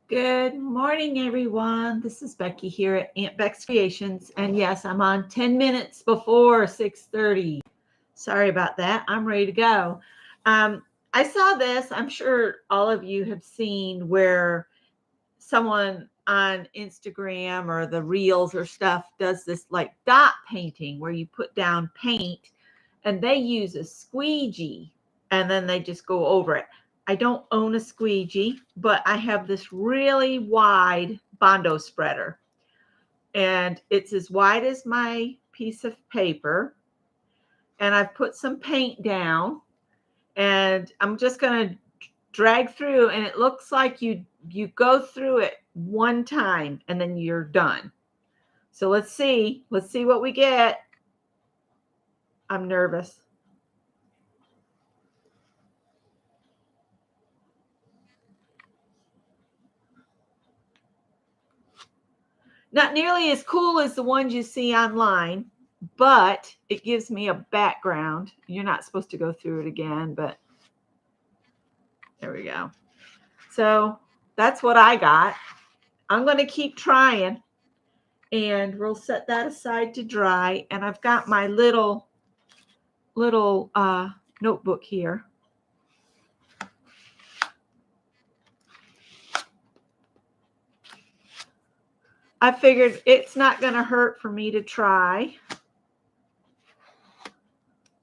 Good morning, everyone. This is Becky here at Aunt Beck's Creations. And yes, I'm on 10 minutes before 6:30. Sorry about that. I'm ready to go. I saw this. I'm sure all of you have seen where someone on Instagram or the reels or stuff does this like dot painting where you put down paint and they use a squeegee and then they just go over it. I don't own a squeegee, but I have this really wide Bondo spreader and it's as wide as my piece of paper. And I've put some paint down and I'm just going to drag through, and it looks like you go through it one time and then you're done. So let's see what we get. I'm nervous. Not nearly as cool as the ones you see online, but it gives me a background. You're not supposed to go through it again, but there we go. So that's what I got. I'm going to keep trying, and we'll set that aside to dry. And I've got my little notebook here. I figured it's not going to hurt for me to try.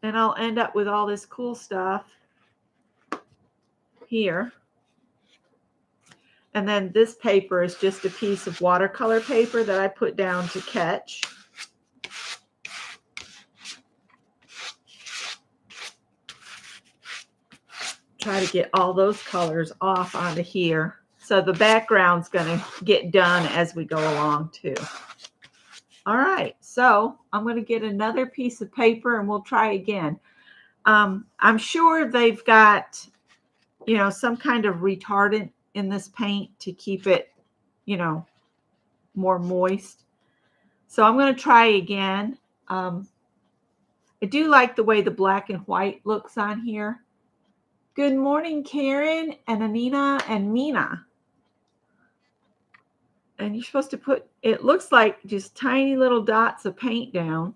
And I'll end up with all this cool stuff here. And then this paper is just a piece of watercolor paper that I put down to catch. Try to get all those colors off onto here. So the background's going to get done as we go along too. All right, so I'm going to get another piece of paper and we'll try again. I'm sure they've got, some kind of retardant in this paint to keep it, more moist. So I'm going to try again. I do like the way the black and white looks on here. Good morning, Karen and Anina and Mina. And you're supposed to put, it looks like just tiny little dots of paint down.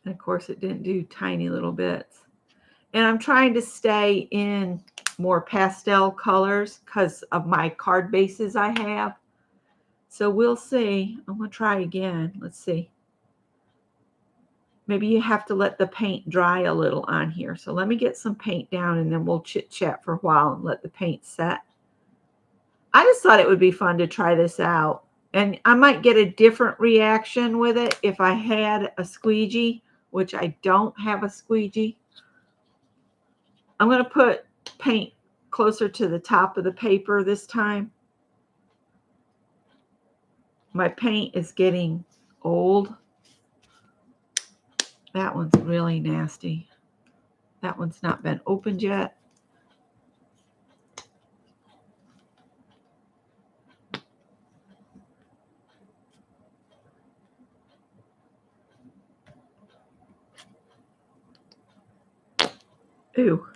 And of course, it didn't do tiny little bits. And I'm trying to stay in more pastel colors because of my card bases I have. So we'll see. I'm going to try again. Let's see. Maybe you have to let the paint dry a little on here. So let me get some paint down and then we'll chit chat for a while and let the paint set. I just thought it would be fun to try this out. And I might get a different reaction with it if I had a squeegee, which I don't have a squeegee. I'm going to put paint closer to the top of the paper this time. My paint is getting old. That one's really nasty. That one's not been opened yet. Ooh.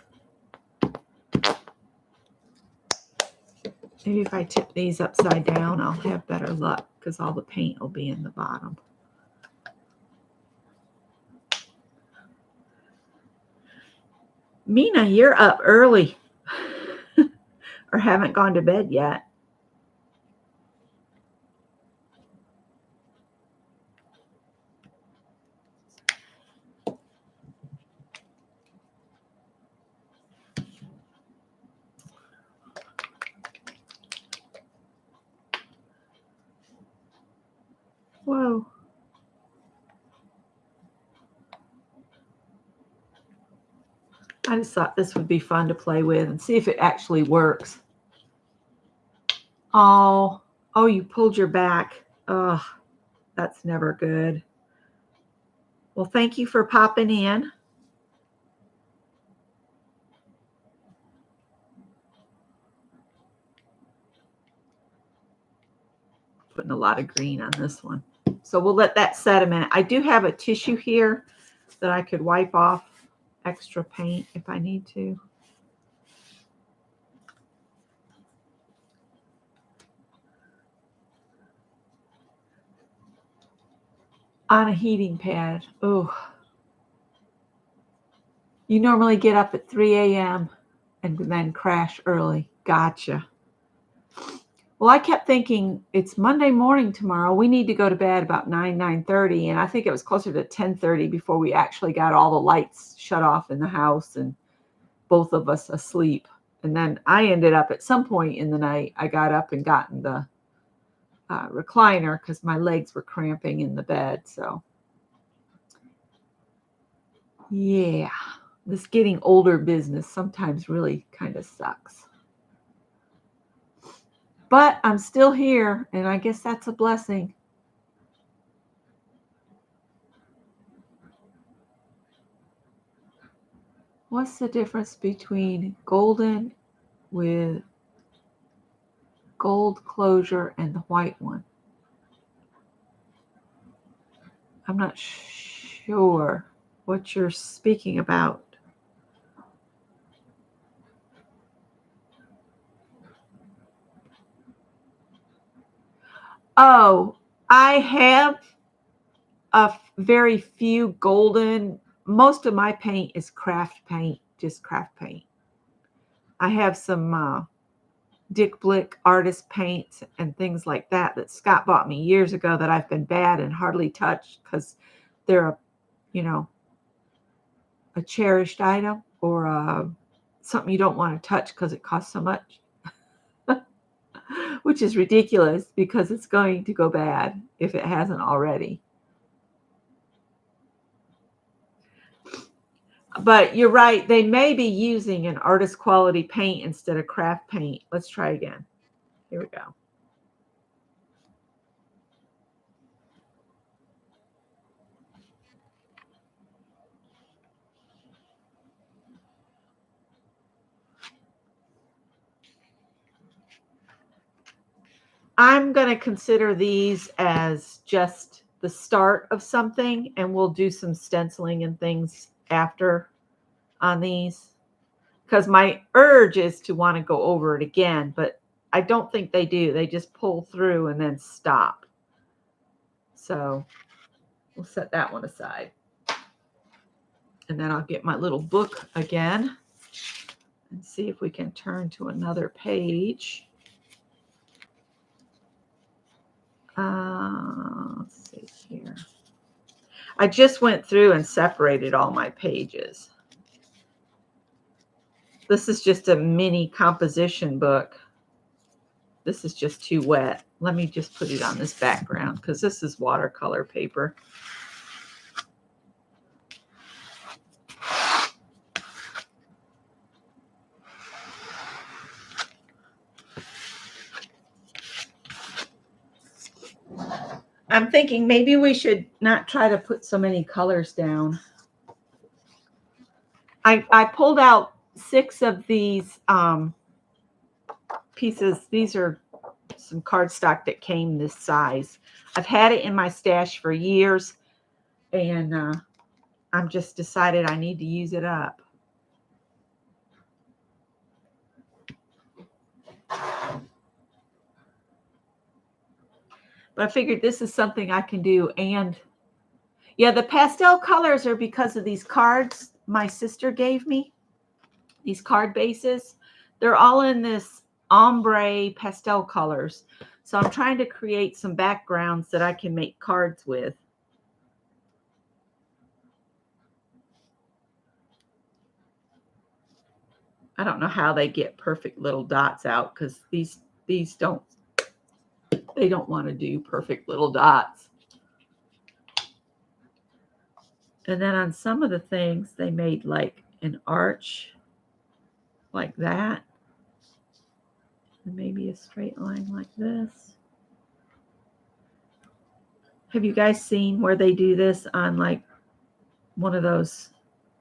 Maybe if I tip these upside down, I'll have better luck because all the paint will be in the bottom. Mina, you're up early or haven't gone to bed yet. Whoa. I just thought this would be fun to play with and see if it actually works. Oh, you pulled your back. Oh, that's never good. Well, thank you for popping in. Putting a lot of green on this one. So we'll let that set a minute. I do have a tissue here that I could wipe off extra paint if I need to. On a heating pad. Oh. You normally get up at 3 a.m. and then crash early. Gotcha. Well, I kept thinking it's Monday morning tomorrow. We need to go to bed about 9:30. And I think it was closer to 10:30 before we actually got all the lights shut off in the house and both of us asleep. And then I ended up at some point in the night, I got up and got in the recliner because my legs were cramping in the bed. So, yeah, this getting older business sometimes really kind of sucks. But I'm still here, and I guess that's a blessing. What's the difference between golden with gold closure and the white one? I'm not sure what you're speaking about. Oh, I have a very few golden. Most of my paint is craft paint, just craft paint. I have some Dick Blick artist paints and things like that Scott bought me years ago that I've been bad and hardly touched because they're a cherished item or something you don't want to touch because it costs so much, which is ridiculous because it's going to go bad if it hasn't already. But you're right. They may be using an artist quality paint instead of craft paint. Let's try again. Here we go. I'm going to consider these as just the start of something, and we'll do some stenciling and things after on these. Because my urge is to want to go over it again, but I don't think they do. They just pull through and then stop. So we'll set that one aside. And then I'll get my little book again and see if we can turn to another page. Let's see here. I just went through and separated all my pages. This is just a mini composition book. This is just too wet. Let me just put it on this background because this is watercolor paper. I'm thinking maybe we should not try to put so many colors down. I pulled out 6 of these pieces. These are some cardstock that came this size. I've had it in my stash for years, and I'm just decided I need to use it up. But I figured this is something I can do. And yeah, the pastel colors are because of these cards my sister gave me. These card bases. They're all in this ombre pastel colors. So I'm trying to create some backgrounds that I can make cards with. I don't know how they get perfect little dots out because these don't. They don't want to do perfect little dots. And then on some of the things, they made like an arch like that. And maybe a straight line like this. Have you guys seen where they do this on like one of those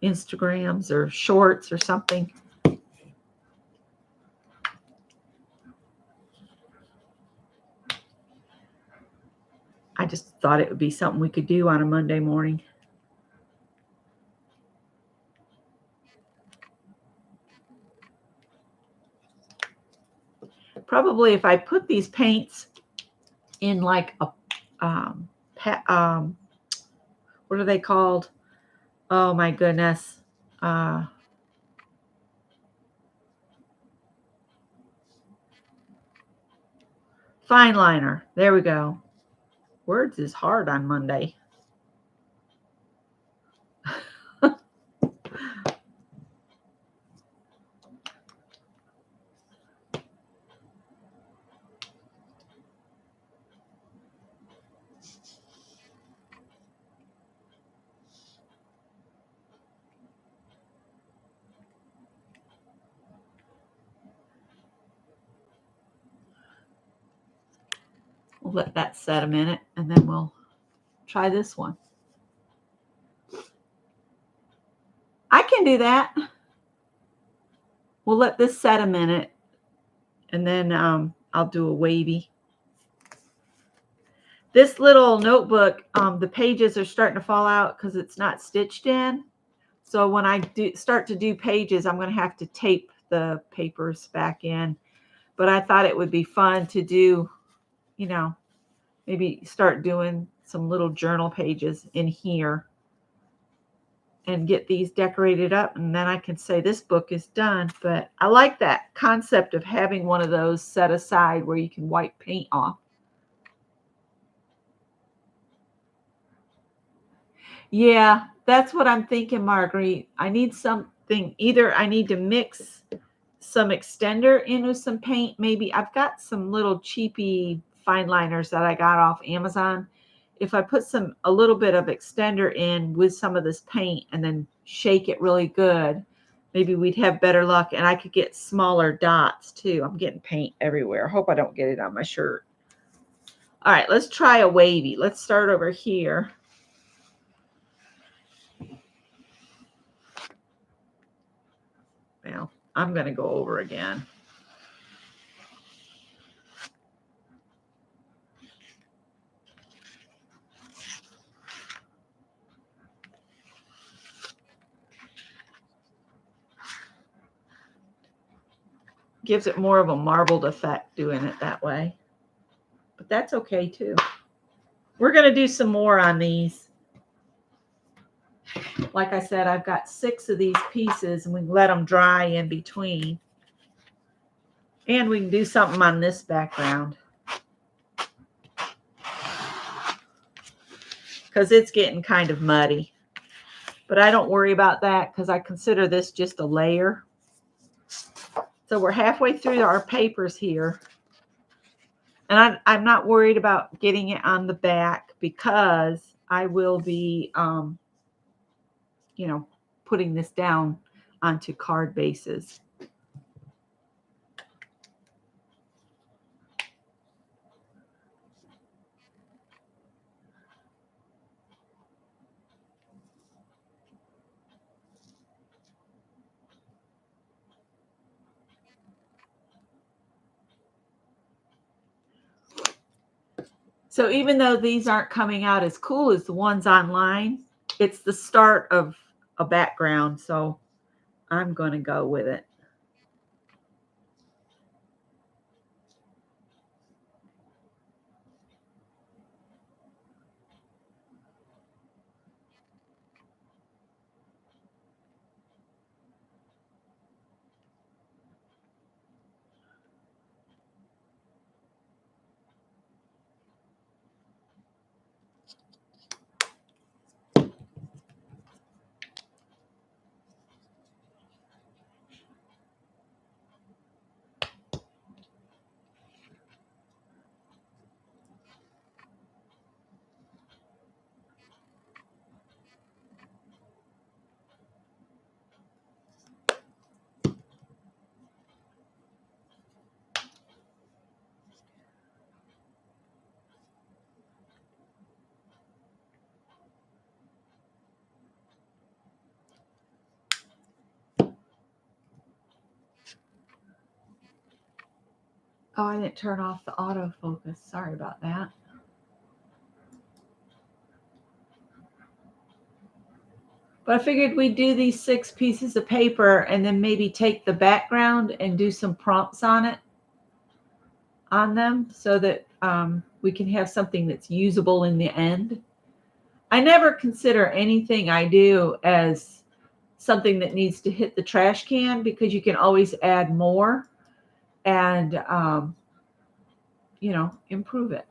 Instagrams or shorts or something? I just thought it would be something we could do on a Monday morning. probably if I put these paints in like a, what are they called? Oh my goodness. Fine liner. There we go. Words is hard on Monday. We'll let that set a minute and then we'll try this one. I can do that. We'll let this set a minute and then I'll do a wavy. This little notebook, the pages are starting to fall out because it's not stitched in. So when I start to do pages, I'm going to have to tape the papers back in. But I thought it would be fun to do, you know, maybe start doing some little journal pages in here and get these decorated up. And then I can say this book is done. But I like that concept of having one of those set aside where you can wipe paint off. Yeah, that's what I'm thinking, Marguerite. I need something. Either I need to mix some extender in with some paint. Maybe I've got some little cheapy fine liners that I got off Amazon. If I put a little bit of extender in with some of this paint and then shake it really good, maybe we'd have better luck. And I could get smaller dots too. I'm getting paint everywhere. I hope I don't get it on my shirt. All right, let's try a wavy. Let's start over here. Well, I'm going to go over again. Gives it more of a marbled effect doing it that way. But that's okay too. We're going to do some more on these. Like I said, I've got 6 of these pieces and we can let them dry in between. And we can do something on this background. Because it's getting kind of muddy. But I don't worry about that because I consider this just a layer. So we're halfway through our papers here. And I'm not worried about getting it on the back because I will be, you know, putting this down onto card bases. So even though these aren't coming out as cool as the ones online, it's the start of a background. So I'm going to go with it. Oh, I didn't turn off the autofocus. Sorry about that. But I figured we'd do these 6 pieces of paper and then maybe take the background and do some prompts on it. on them so that we can have something that's usable in the end. I never consider anything I do as something that needs to hit the trash can because you can always add more and, improve it.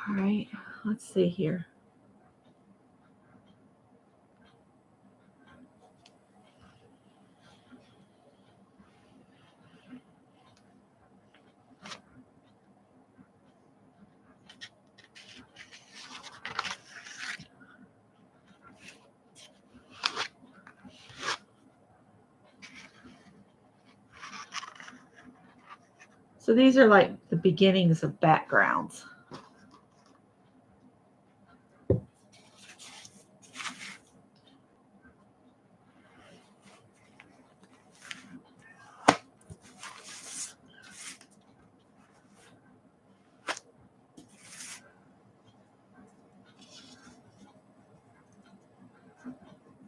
All right, let's see here. So these are like the beginnings of backgrounds.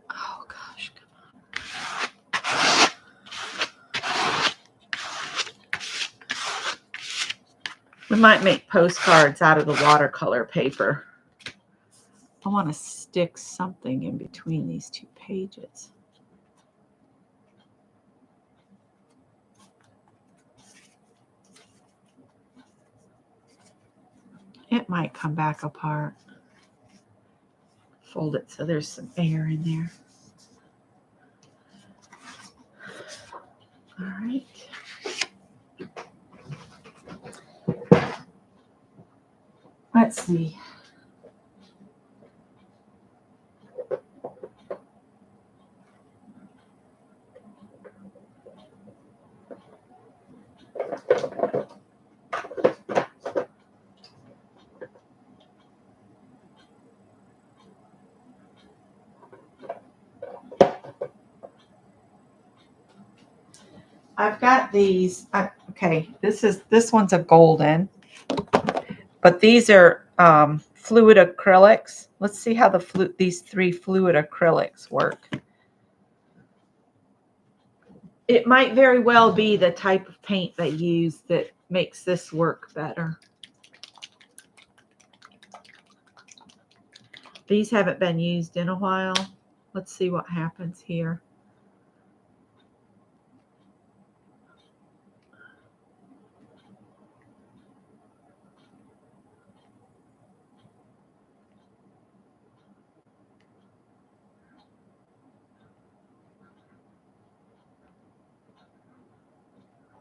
Oh gosh, come on. We might make postcards out of the watercolor paper. I want to stick something in between these two pages. It might come back apart. Fold it so there's some air in there. All right. Let's see. I've got these. Okay, this one's a golden, but these are fluid acrylics. Let's see how these 3 fluid acrylics work. It might very well be the type of paint they use that makes this work better. These haven't been used in a while. Let's see what happens here.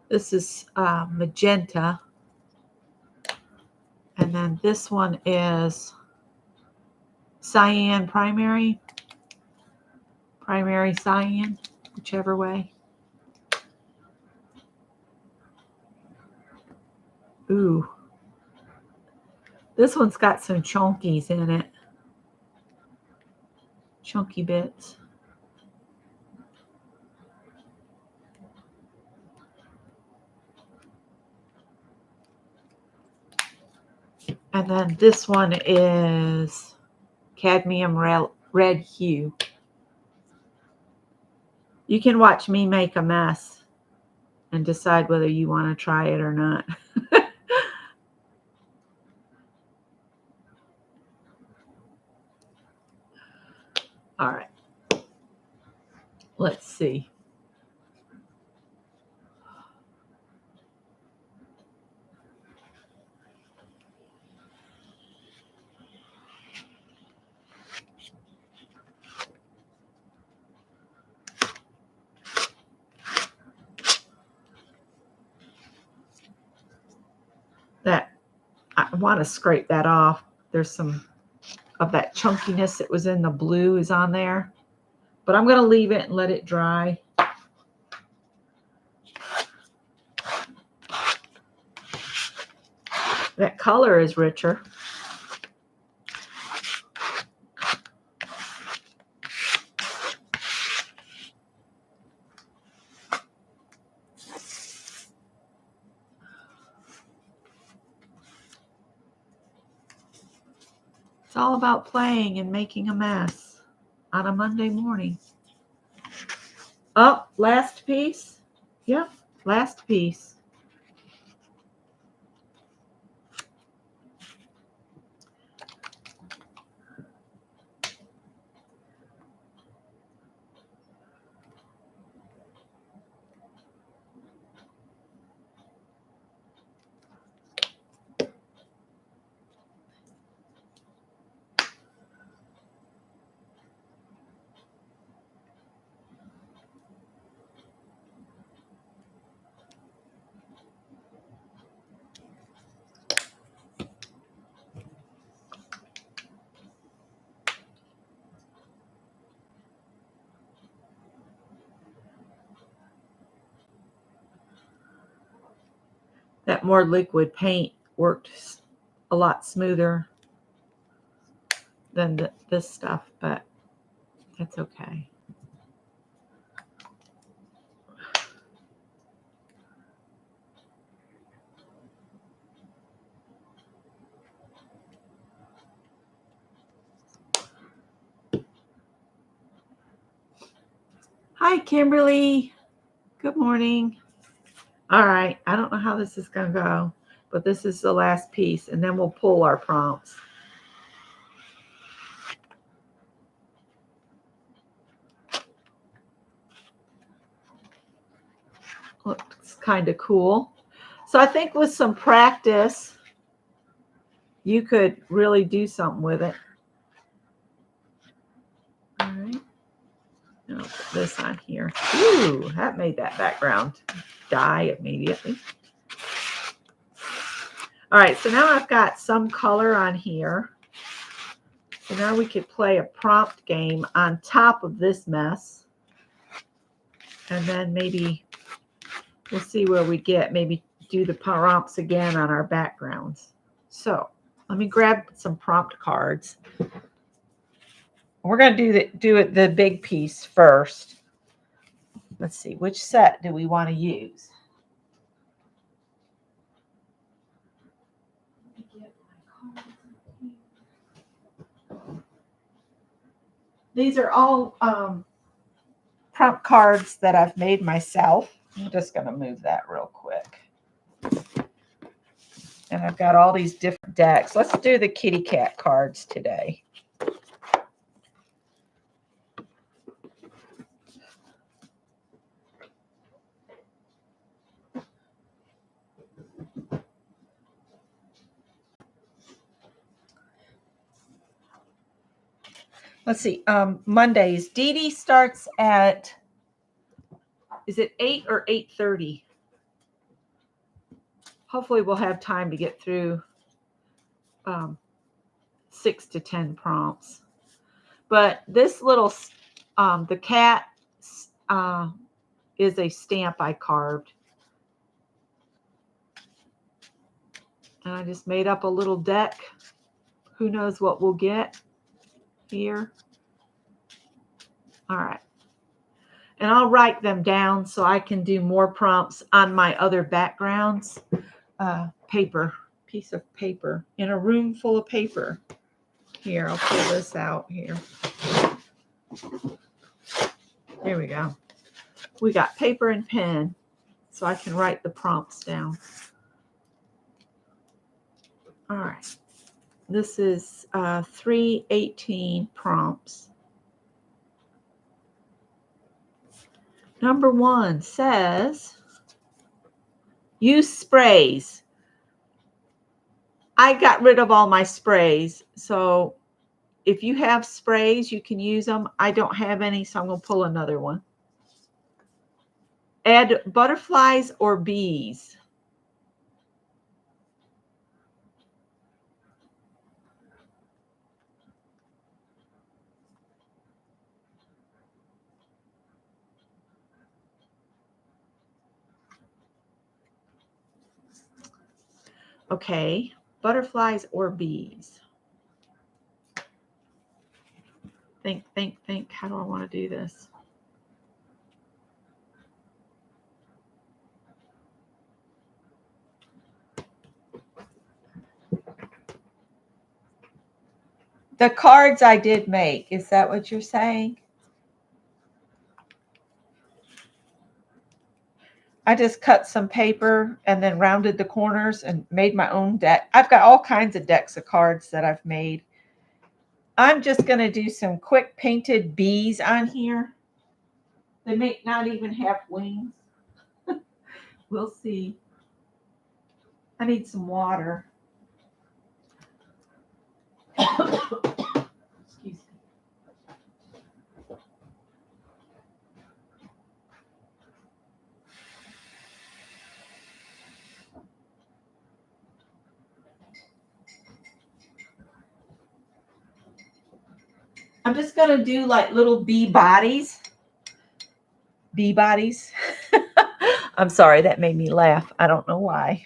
This is magenta. And then this one is cyan primary cyan, whichever way. Ooh. This one's got some chunkies in it. Chunky bits. And then this one is cadmium red hue. You can watch me make a mess and decide whether you want to try it or not. All right. Let's see. I want to scrape that off. There's some of that chunkiness that was in the blue is on there. But I'm going to leave it and let it dry. That color is richer. It's all about playing and making a mess on a Monday morning. Oh, last piece. Yep, last piece. That more liquid paint worked a lot smoother than this stuff, but that's okay. Hi, Kimberly. Good morning. All right, I don't know how this is going to go, but this is the last piece, and then we'll pull our prompts. Looks kind of cool. So I think with some practice, you could really do something with it. All right. And I'll put this on here. Ooh, that made that background die immediately. All right, so now I've got some color on here. So now we could play a prompt game on top of this mess. And then maybe we'll see where we get. Maybe do the prompts again on our backgrounds. So let me grab some prompt cards. We're going to do it the big piece first. Let's see, which set do we want to use? These are all prompt cards that I've made myself. I'm just going to move that real quick. And I've got all these different decks. Let's do the kitty cat cards today. Let's see. Mondays. Dee Dee starts at, is it 8 or 8:30? Hopefully we'll have time to get through 6 to 10 prompts. But this little, the cat is a stamp I carved. And I just made up a little deck. Who knows what we'll get here. All right. And I'll write them down so I can do more prompts on my other backgrounds. Paper, piece of paper in a room full of paper. Here, I'll pull this out here. There we go. We got paper and pen so I can write the prompts down. All right. This is 318 prompts. Number 1 says, use sprays. I got rid of all my sprays. So if you have sprays, you can use them. I don't have any, so I'm going to pull another one. Add butterflies or bees. Okay, butterflies or bees. Think. How do I want to do this? The cards I did make. Is that what you're saying? I just cut some paper and then rounded the corners and made my own deck. I've got all kinds of decks of cards that I've made. I'm just going to do some quick painted bees on here. They may not even have wings. We'll see. I need some water. Excuse me. I'm just going to do like little bee bodies. Bee bodies. I'm sorry, that made me laugh. I don't know why.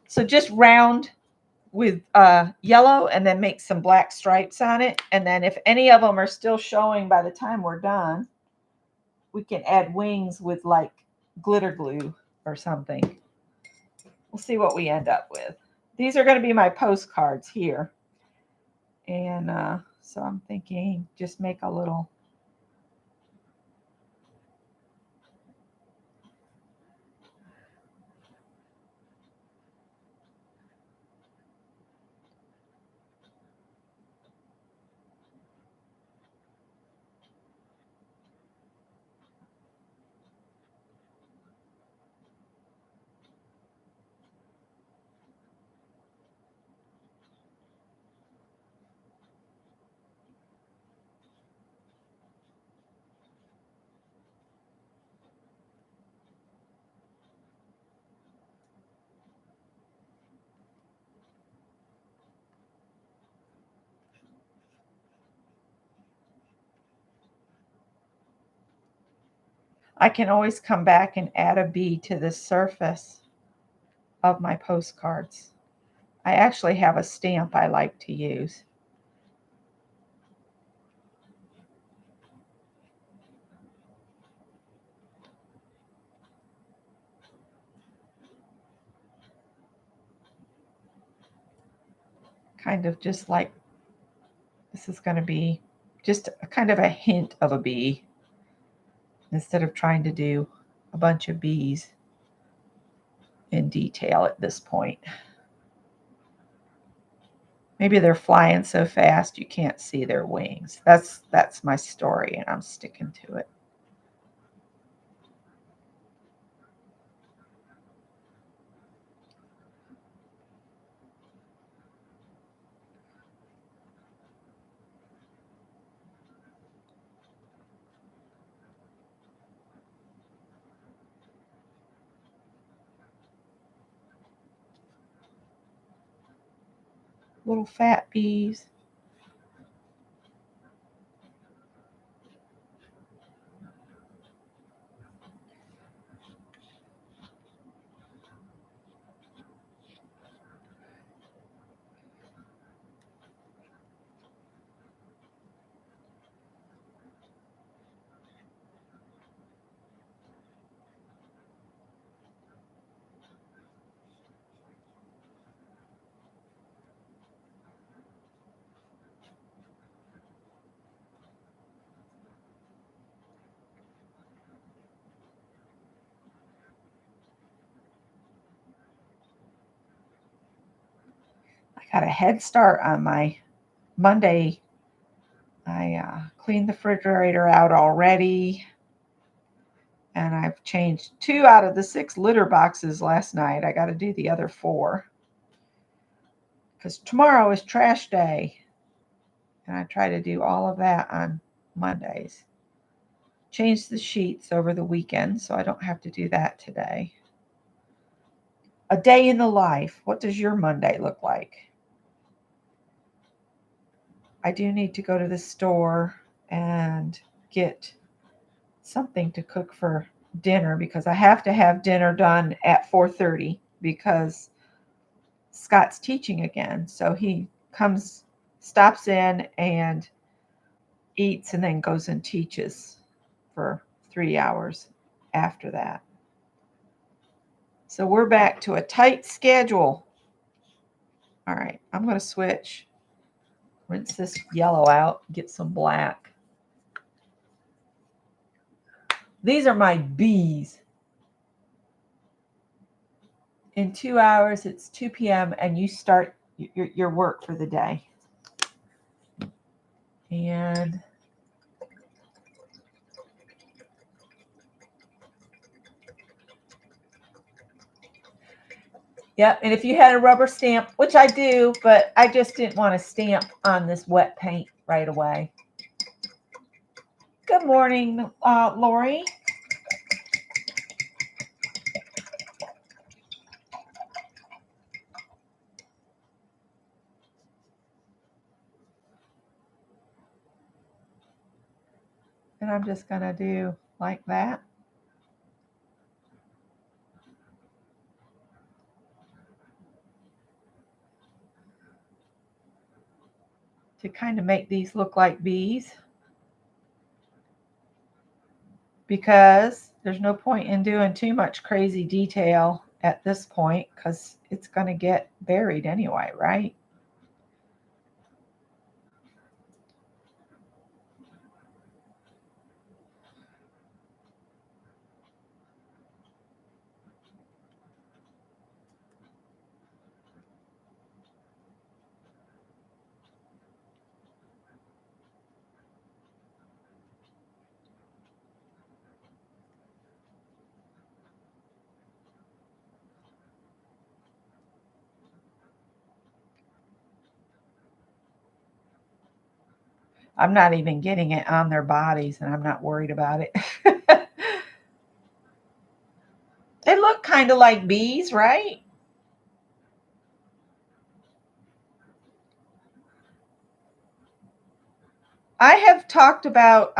So just round with yellow and then make some black stripes on it. And then if any of them are still showing by the time we're done, we can add wings with like glitter glue or something. We'll see what we end up with. These are going to be my postcards here. And so I'm thinking just make a little. I can always come back and add a bee to the surface of my postcards. I actually have a stamp I like to use. Kind of just like, this is going to be just a kind of a hint of a bee instead of trying to do a bunch of bees in detail at this point. Maybe they're flying so fast you can't see their wings. That's my story, and I'm sticking to it. Little fat bees. I got a head start on my Monday. I cleaned the refrigerator out already, and I've changed 2 out of the 6 litter boxes last night. I got to do the other 4 because tomorrow is trash day, and I try to do all of that on Mondays. Change the sheets over the weekend so I don't have to do that today. A day in the life. What does your Monday look like? I do need to go to the store and get something to cook for dinner because I have to have dinner done at 4:30 because Scott's teaching again. So he comes, stops in and eats and then goes and teaches for 3 hours after that. So we're back to a tight schedule. All right, I'm going to switch. Rinse this yellow out, get some black. These are my bees. in 2 hours, it's 2 p.m. and you start your work for the day. And yep, and if you had a rubber stamp, which I do, but I just didn't want to stamp on this wet paint right away. Good morning, Lori. And I'm just going to do like that. To kind of make these look like bees. Because there's no point in doing too much crazy detail at this point because it's going to get buried anyway, right? I'm not even getting it on their bodies, and I'm not worried about it. They look kind of like bees, right? I have talked about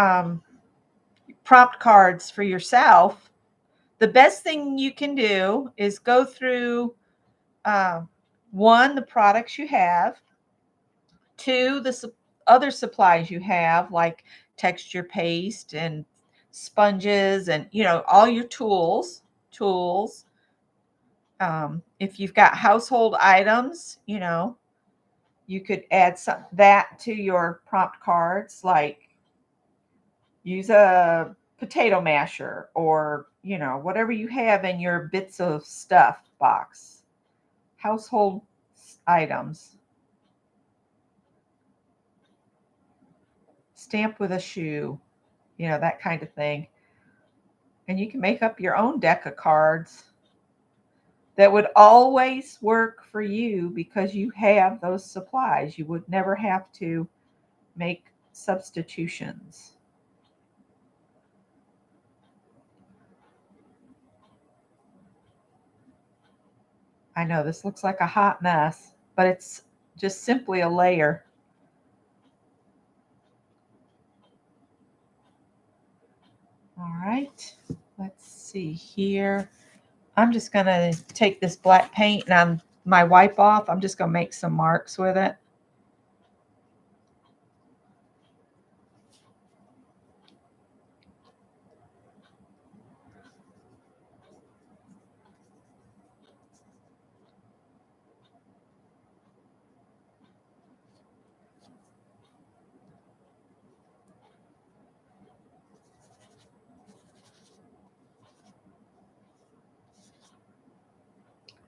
prompt cards for yourself. The best thing you can do is go through one, the products you have, two, the other supplies you have, like texture paste and sponges and, all your tools. If you've got household items, you could add that to your prompt cards, like use a potato masher or, whatever you have in your bits of stuff box. Household items. Stamp with a shoe, that kind of thing. And you can make up your own deck of cards that would always work for you because you have those supplies. You would never have to make substitutions. I know this looks like a hot mess, but it's just simply a layer. All right, let's see here. I'm just going to take this black paint and on my wipe off, I'm just going to make some marks with it.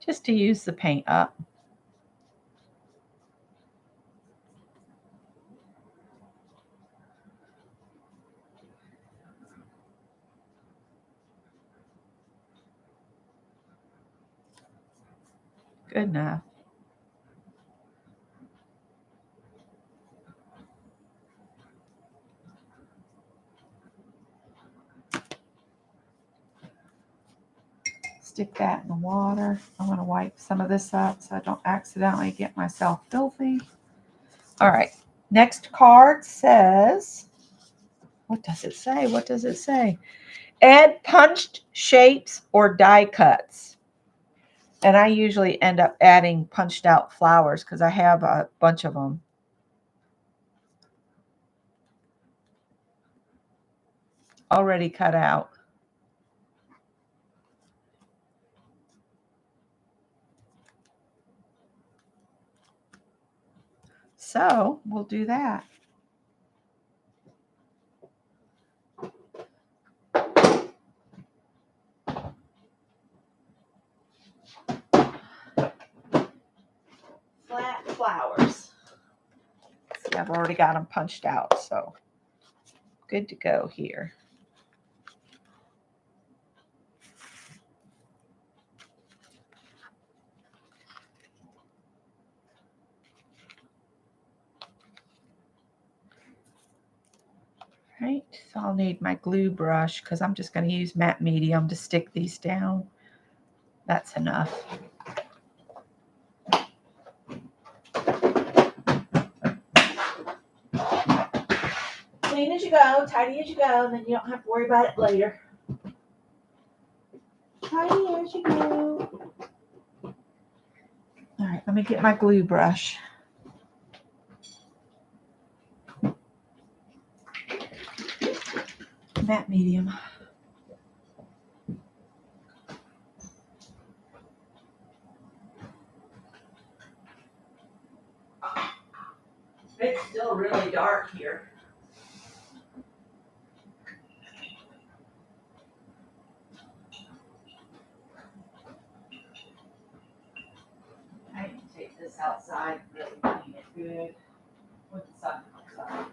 Just to use the paint up. Good enough. Stick that in the water. I'm going to wipe some of this up so I don't accidentally get myself filthy. All right. Next card says, what does it say? What does it say? Add punched shapes or die cuts. And I usually end up adding punched out flowers because I have a bunch of them. Already cut out. So we'll do that. flowers. See, I've already got them punched out, so good to go here. Right, so I'll need my glue brush because I'm just going to use matte medium to stick these down. That's enough. Clean as you go, tidy as you go, and then you don't have to worry about it later. Tidy as you go. All right, let me get my glue brush. Matte medium. It's still really dark here. I can take this outside and really clean it good with the sun outside.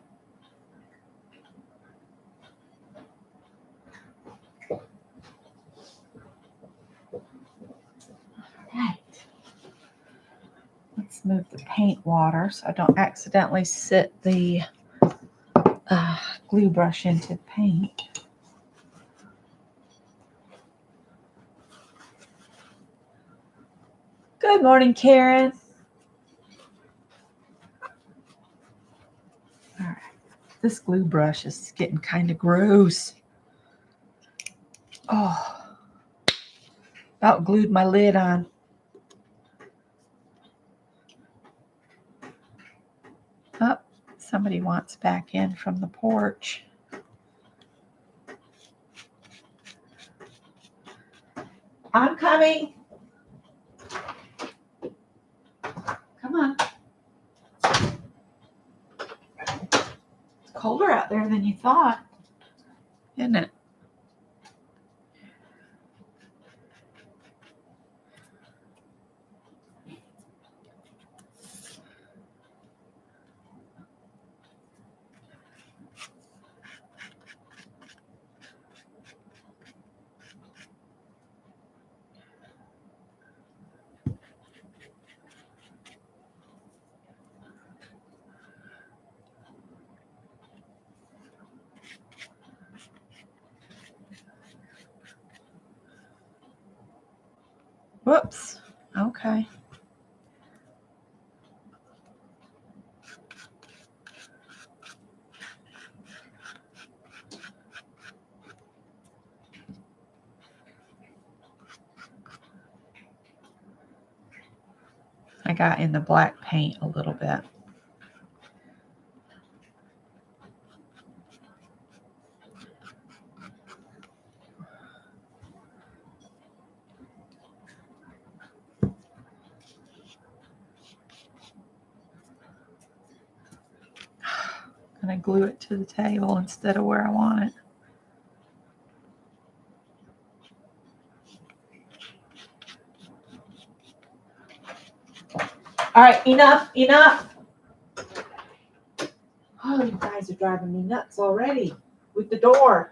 Right. Let's move the paint water so I don't accidentally sit the glue brush into the paint. Good morning, Karen. All right. This glue brush is getting kind of gross. Oh, about glued my lid on. Oh, somebody wants back in from the porch. I'm coming. Come on. It's colder out there than you thought, isn't it? Whoops. Okay. I got in the black paint a little bit. And I glue it to the table instead of where I want it. All right, enough. Oh, you guys are driving me nuts already with the door.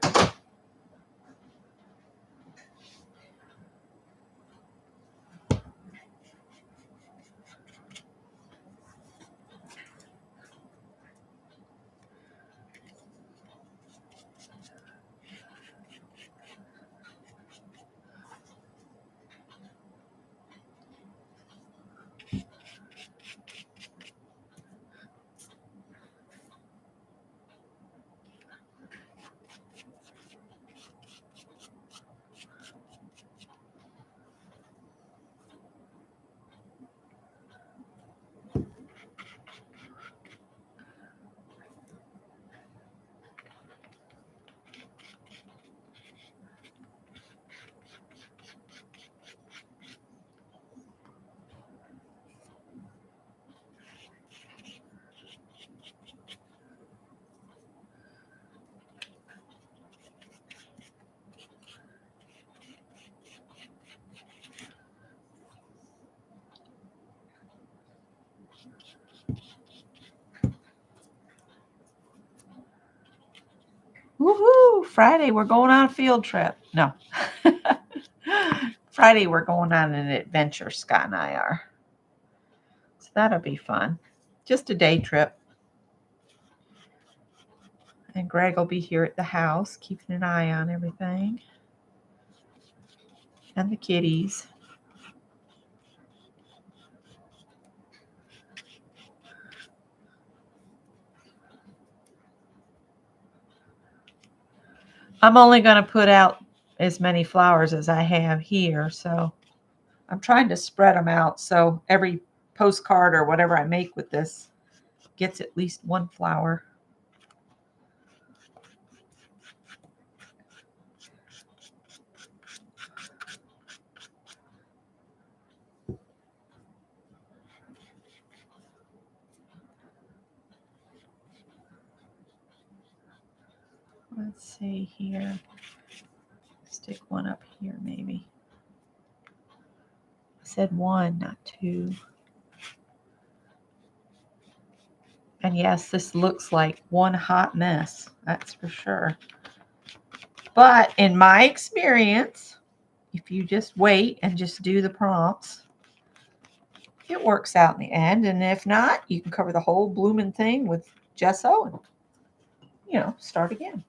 Friday we're going on a field trip. No. Friday we're going on an adventure, Scott and I are. So that'll be fun. Just a day trip. And Greg will be here at the house, keeping an eye on everything. And the kitties. I'm only going to put out as many flowers as I have here, so I'm trying to spread them out so every postcard or whatever I make with this gets at least one flower. Let's see here. Stick one up here maybe. I said one, not two. And yes, this looks like one hot mess, that's for sure. But in my experience, if you just wait and just do the prompts, it works out in the end. And if not, you can cover the whole blooming thing with gesso and, you know, start again.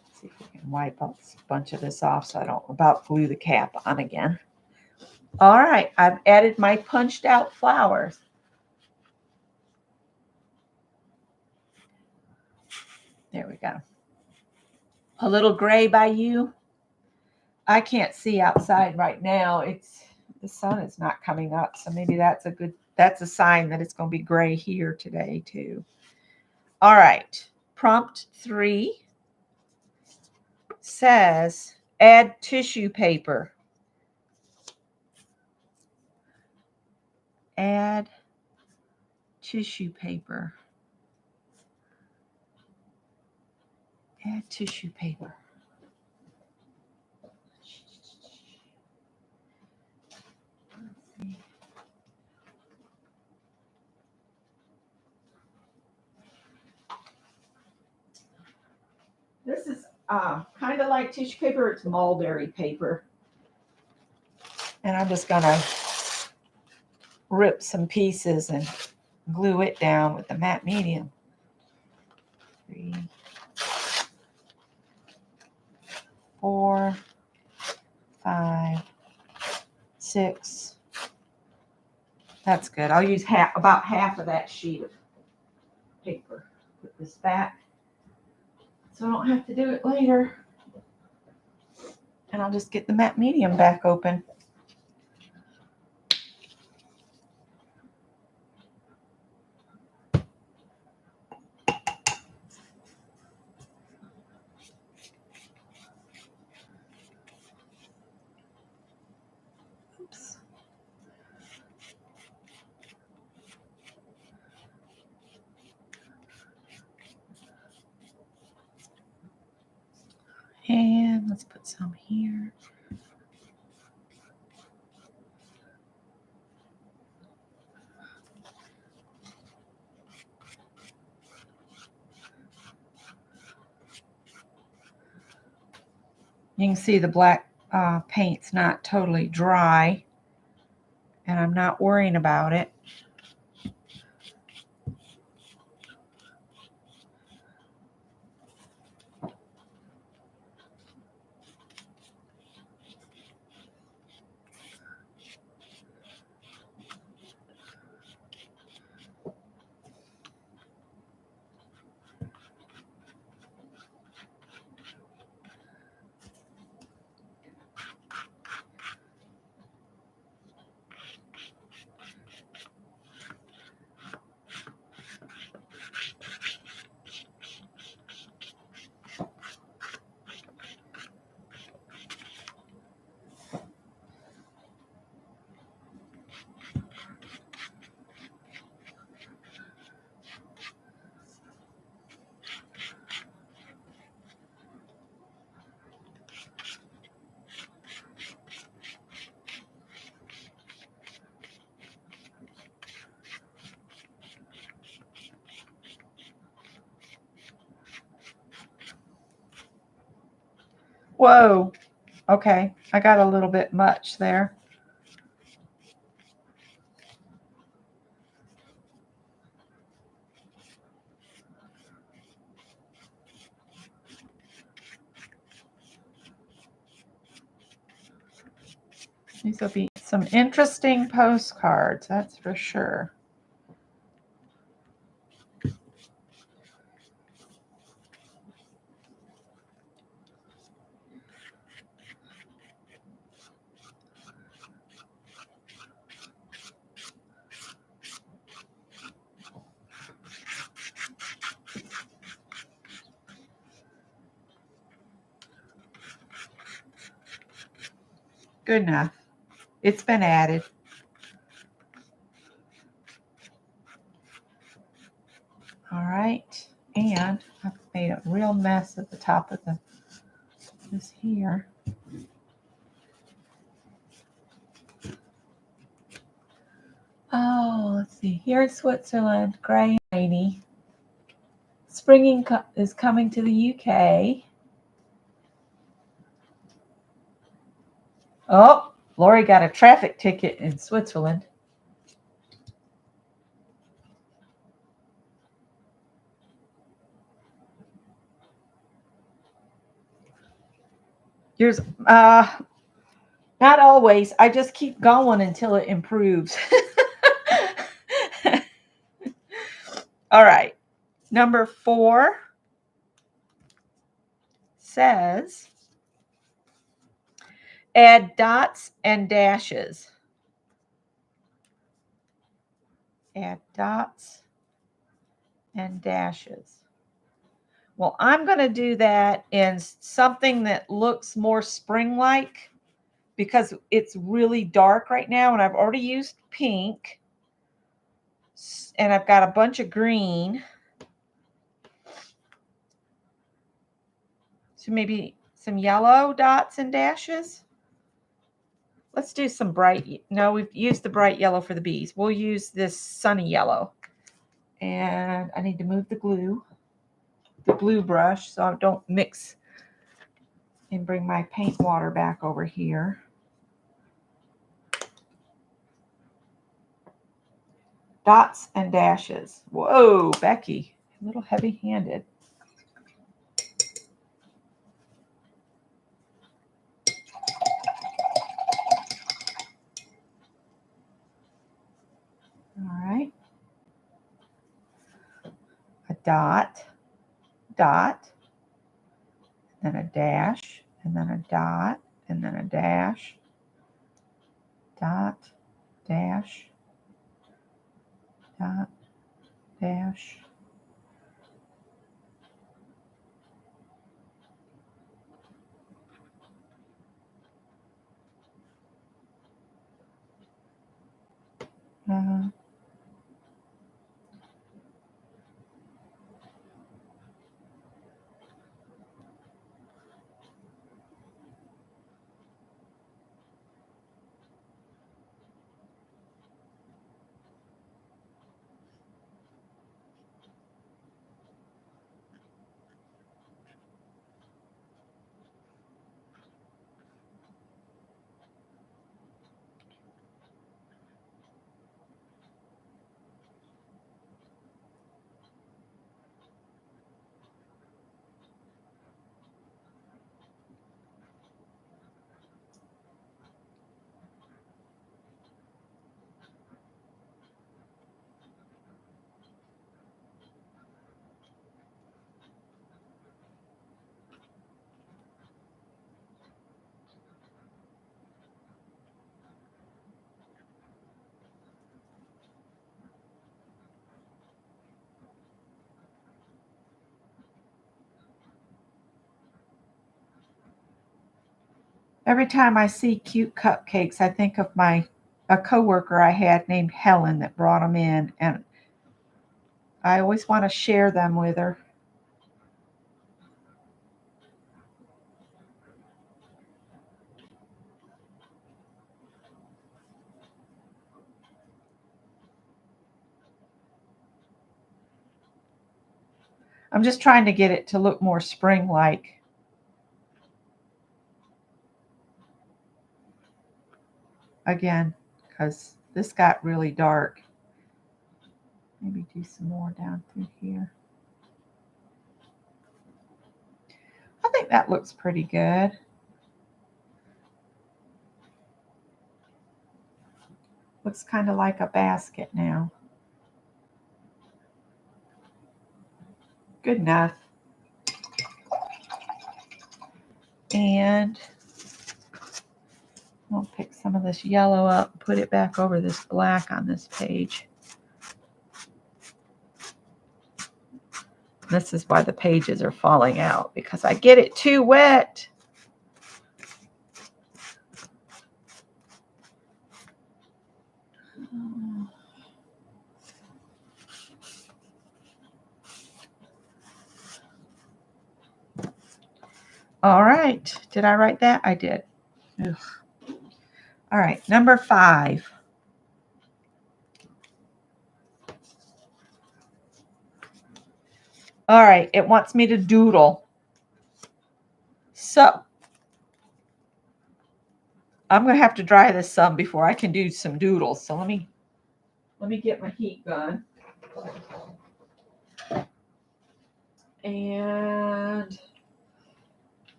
Let's see if we can wipe a bunch of this off so I don't about glue the cap on again. All right, I've added my punched out flowers. There we go. A little gray by you. I can't see outside right now. The sun is not coming up, so maybe that's a sign that it's going to be gray here today too. All right. Prompt 3 says add tissue paper. Add tissue paper. Add tissue paper. This is kind of like tissue paper. It's mulberry paper. And I'm just going to rip some pieces and glue it down with the matte medium. 3, 4, 5, 6. That's good. I'll use about half of that sheet of paper. Put this back so I don't have to do it later. And I'll just get the matte medium back open. Oops. And let's put some here. You can see the black paint's not totally dry, and I'm not worrying about it. Whoa. Okay, I got a little bit much there. These will be some interesting postcards, that's for sure. Good enough. It's been added. All right, and I've made a real mess at the top of this here. Oh, let's see. Here's Switzerland, gray and rainy. Spring is coming to the UK. Oh, Lori got a traffic ticket in Switzerland. Here's not always. I just keep going until it improves. All right. Number 4 says add dots and dashes. Add dots and dashes. Well, I'm going to do that in something that looks more spring-like because it's really dark right now, and I've already used pink, and I've got a bunch of green. So maybe some yellow dots and dashes. Let's do some bright. No, we've used the bright yellow for the bees. We'll use this sunny yellow. And I need to move the glue brush, so I don't mix and bring my paint water back over here. Dots and dashes. Whoa, Becky, a little heavy-handed. All right. A dot, then a dash, and then a dot, and then a dash, dot, dash, dot, dash. Every time I see cute cupcakes, I think of a coworker I had named Helen that brought them in, and I always want to share them with her. I'm just trying to get it to look more spring-like. again, because this got really dark. Maybe do some more down through here. I think that looks pretty good. Looks kind of like a basket now. Good enough. And I'll pick some of this yellow up and put it back over this black on this page. This is why the pages are falling out, because I get it too wet. All right. Did I write that? I did. Ugh. All right. Number 5. All right. It wants me to doodle. So I'm going to have to dry this some before I can do some doodles. So let me get my heat gun. And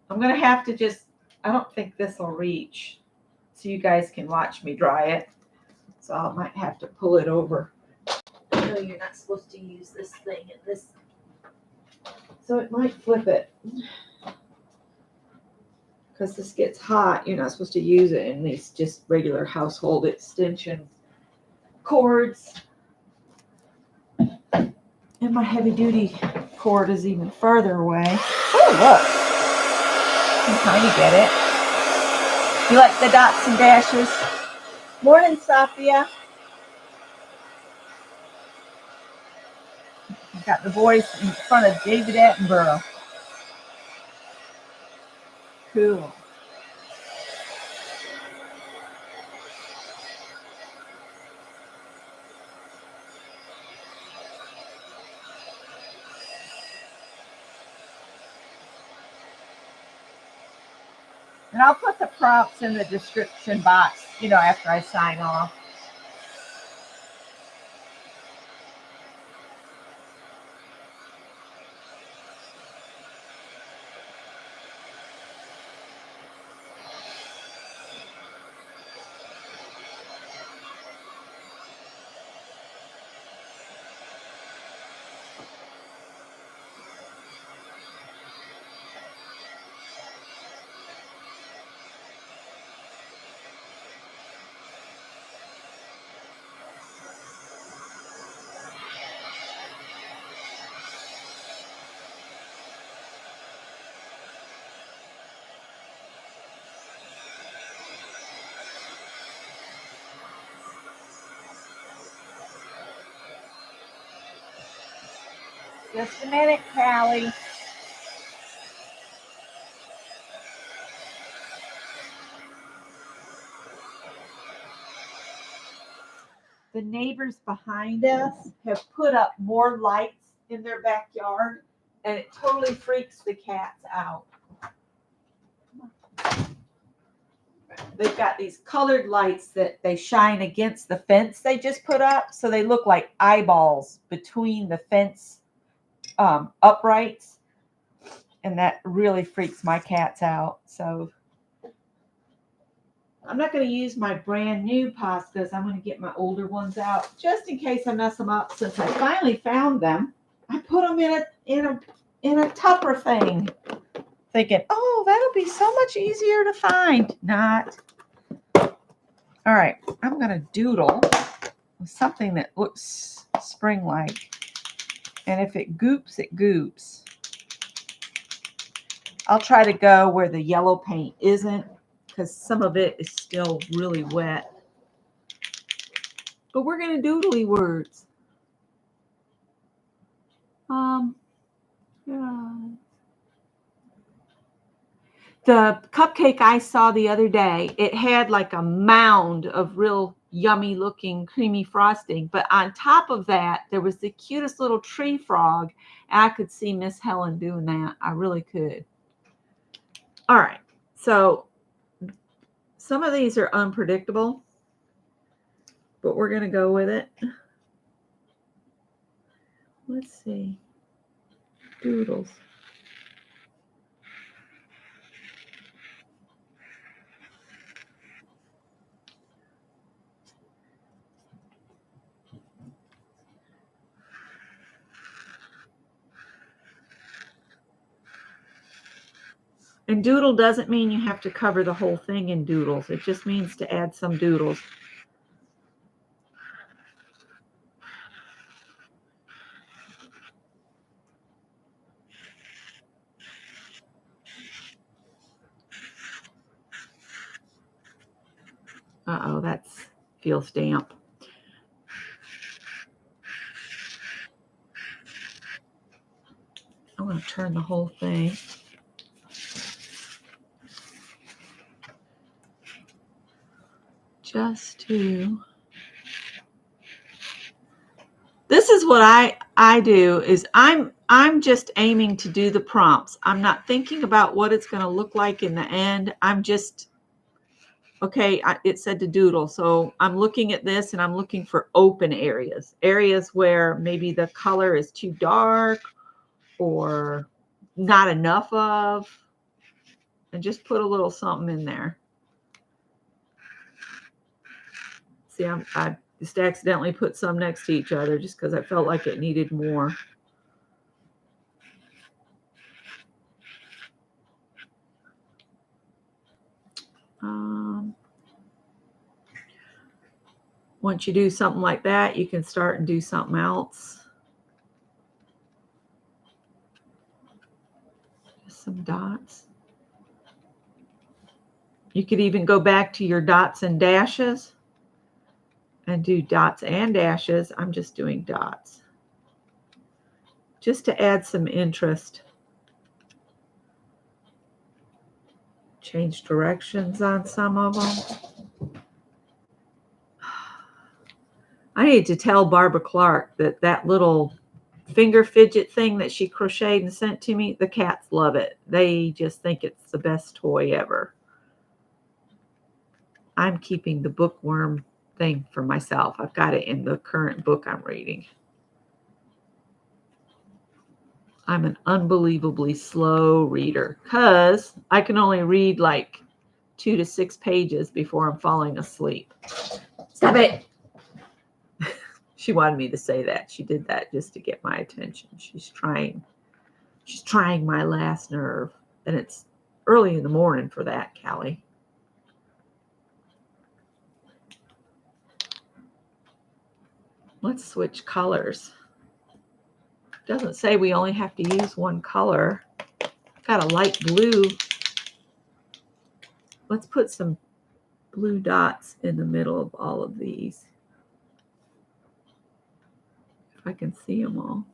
I'm going to have to just, I don't think this will reach, so you guys can watch me dry it. So I might have to pull it over. No, you're not supposed to use this thing in this. So it might flip it. Because this gets hot, you're not supposed to use it in these just regular household extension cords. And my heavy duty cord is even further away. Oh, look. You can kind of get it. You like the dots and dashes? Morning, Sophia. I've got the boys in front of David Attenborough. Cool. And I'll put the prompts in the description box, after I sign off. Just a minute, Callie. The neighbors behind us have put up more lights in their backyard, and it totally freaks the cats out. They've got these colored lights that they shine against the fence they just put up, so they look like eyeballs between the fence uprights, and that really freaks my cats out. So I'm not going to use my brand new pastas. I'm going to get my older ones out just in case I mess them up. Since I finally found them, I put them in a Tupper thing, thinking, oh, that'll be so much easier to find. Not. All right, I'm going to doodle with something that looks spring-like. And if it goops, it goops. I'll try to go where the yellow paint isn't, because some of it is still really wet. But we're going to doodly words. Yeah. The cupcake I saw the other day, it had like a mound of real yummy looking creamy frosting. But on top of that, there was the cutest little tree frog. And I could see Miss Helen doing that. I really could. All right. So Some of these are unpredictable, but we're going to go with it. Let's see. Doodles. And doodle doesn't mean you have to cover the whole thing in doodles. It just means to add some doodles. Uh-oh, that feels damp. I'm going to turn the whole thing. Just to... This is what I do is I'm just aiming to do the prompts. I'm not thinking about what it's going to look like in the end. I'm just, okay, it said to doodle. So I'm looking at this and I'm looking for open areas, areas where maybe the color is too dark or not enough of, and just put a little something in there. See, I just accidentally put some next to each other just because I felt like it needed more. Once you do something like that, you can start and do something else. Just some dots. You could even go back to your dots and dashes and do dots and dashes. I'm just doing dots just to add some interest. Change directions on some of them. I need to tell Barbara Clark that little finger fidget thing that she crocheted and sent to me, the cats love it. They just think it's the best toy ever. I'm keeping the bookworm thing for myself. I've got it in the current book I'm reading. I'm an unbelievably slow reader because I can only read like 2 to 6 pages before I'm falling asleep. Stop it. She wanted me to say that. She did that just to get my attention. She's trying my last nerve. And it's early in the morning for that, Callie. Let's switch colors. It doesn't say we only have to use one color. I've got a light blue. Let's put some blue dots in the middle of all of these. If I can see them all.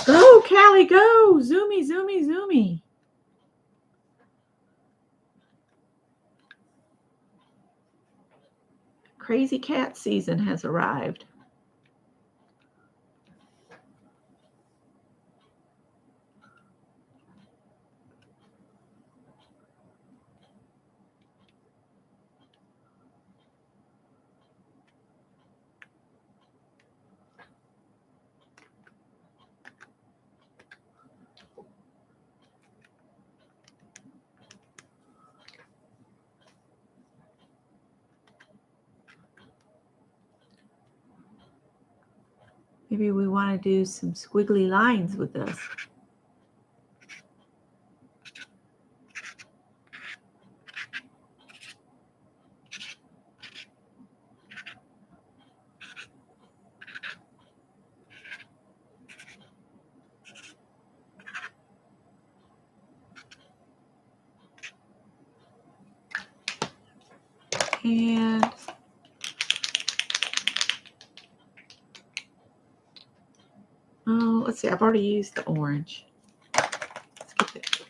Go, Callie, go! Zoomy, zoomy, zoomy. Crazy cat season has arrived. Maybe we want to do some squiggly lines with this. And oh, let's see, I've already used the orange. Let's get it.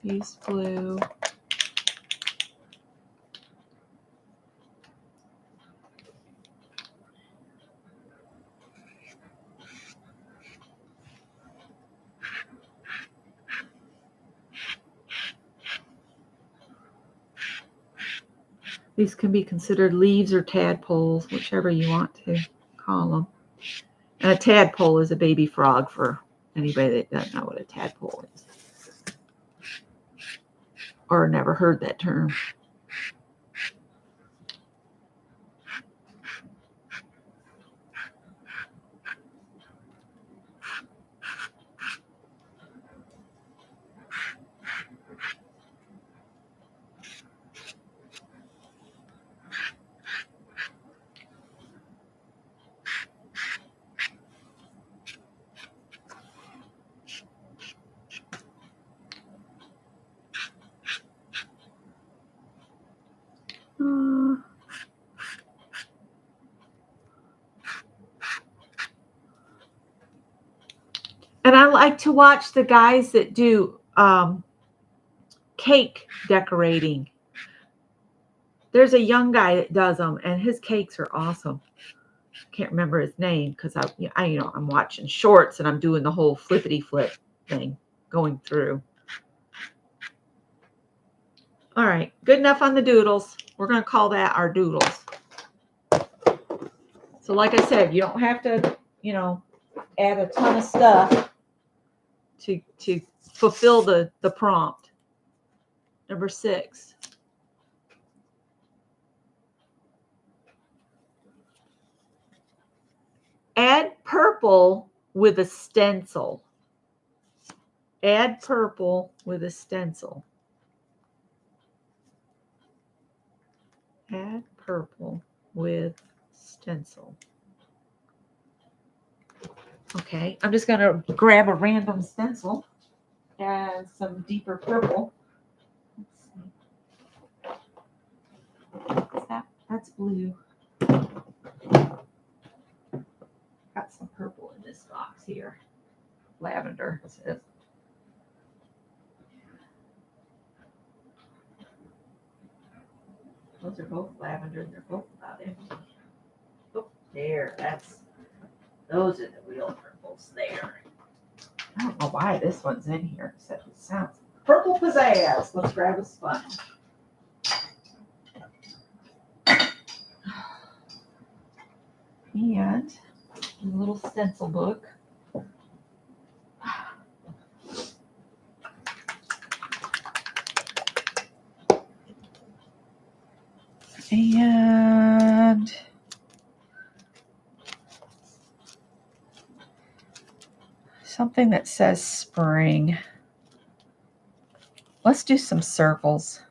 Use blue. These can be considered leaves or tadpoles, whichever you want to call them. And a tadpole is a baby frog for anybody that doesn't know what a tadpole is or never heard that term. And I like to watch the guys that do cake decorating. There's a young guy that does them, and his cakes are awesome. Can't remember his name because I'm watching shorts and I'm doing the whole flippity flip thing going through. All right, good enough on the doodles. We're going to call that our doodles. So like I said, you don't have to, add a ton of stuff to fulfill the prompt. Number 6. Add purple with a stencil. Add purple with a stencil. Add purple with stencil. Okay, I'm just going to grab a random stencil and some deeper purple. Let's see. That's blue. Got some purple in this box here. Lavender, it says. Those are both lavender. They're both about empty. Oh, there. Those are the real purples there. I don't know why this one's in here, except it sounds purple pizzazz. Let's grab a sponge. And a little stencil book. And something that says spring. Let's do some circles.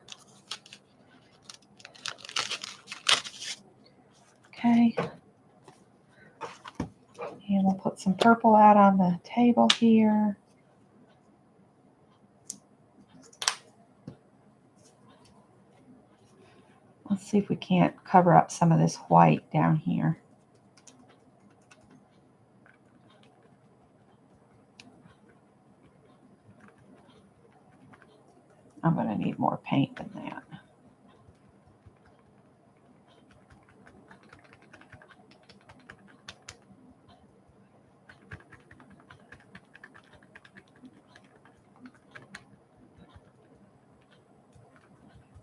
Okay. And we'll put some purple out on the table here. Let's see if we can't cover up some of this white down here. I'm going to need more paint than that.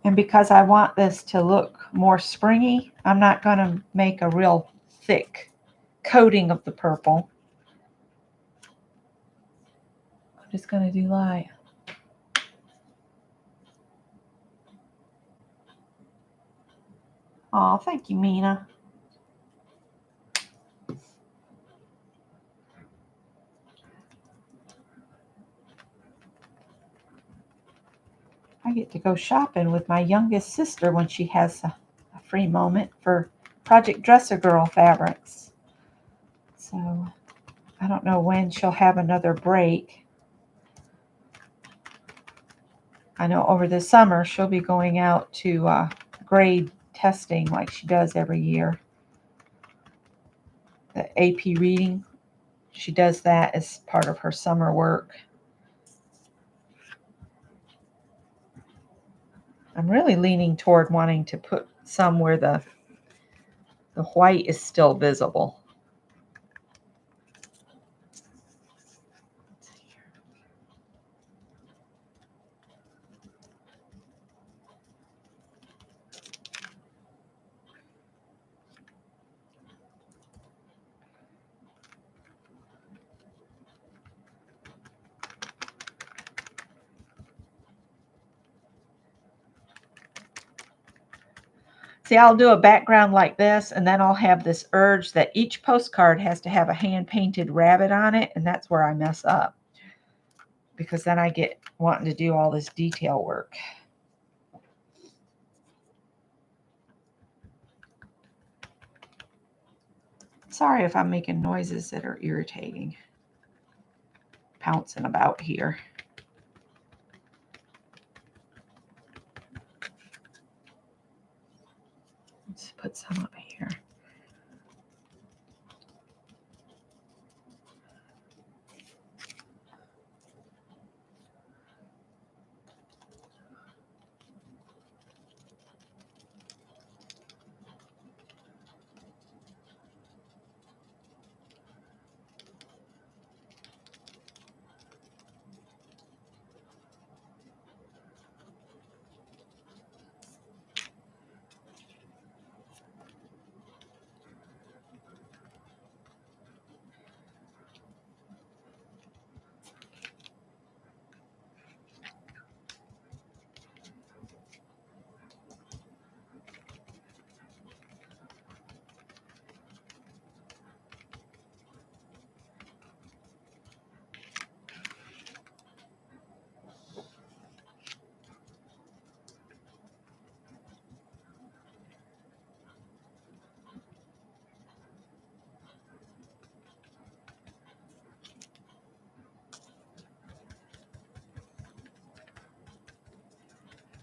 And because I want this to look more springy, I'm not going to make a real thick coating of the purple. I'm just going to do light. Oh, thank you, Mina. I get to go shopping with my youngest sister when she has a free moment for Project Dresser Girl fabrics. So I don't know when she'll have another break. I know over the summer she'll be going out to grade testing like she does every year. The AP reading, she does that as part of her summer work. I'm really leaning toward wanting to put some where the white is still visible. See, I'll do a background like this, and then I'll have this urge that each postcard has to have a hand-painted rabbit on it, and that's where I mess up. Because then I get wanting to do all this detail work. Sorry if I'm making noises that are irritating. Pouncing about here. Let's put some up here.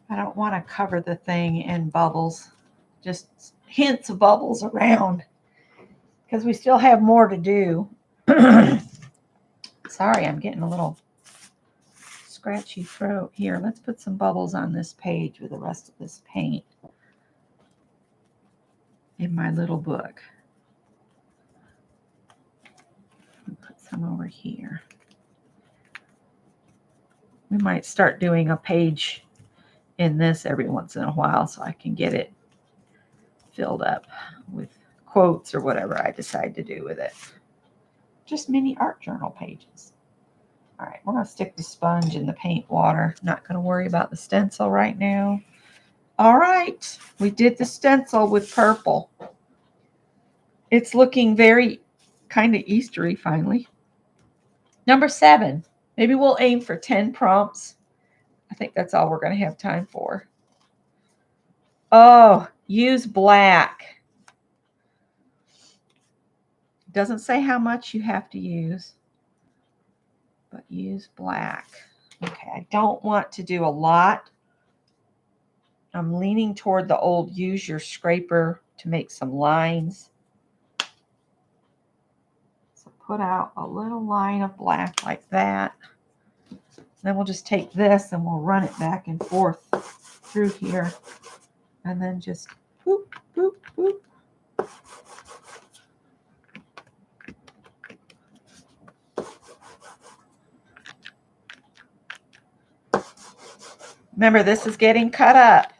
I don't want to cover the thing in bubbles, just hints of bubbles around, because we still have more to do. Sorry, I'm getting a little scratchy throat here. Let's put some bubbles on this page with the rest of this paint in my little book. Put some over here. We might start doing a page in this every once in a while so I can get it filled up with quotes or whatever I decide to do with it. Just mini art journal pages. All right, we're going to stick the sponge in the paint water. Not going to worry about the stencil right now. All right, we did the stencil with purple. It's looking very kind of Eastery finally. Number 7. Maybe we'll aim for 10 prompts. I think that's all we're going to have time for. Oh, use black. It doesn't say how much you have to use, but use black. Okay, I don't want to do a lot. I'm leaning toward the old use your scraper to make some lines. So put out a little line of black like that. Then we'll just take this and we'll run it back and forth through here. And then just boop, boop, boop. Remember, this is getting cut up.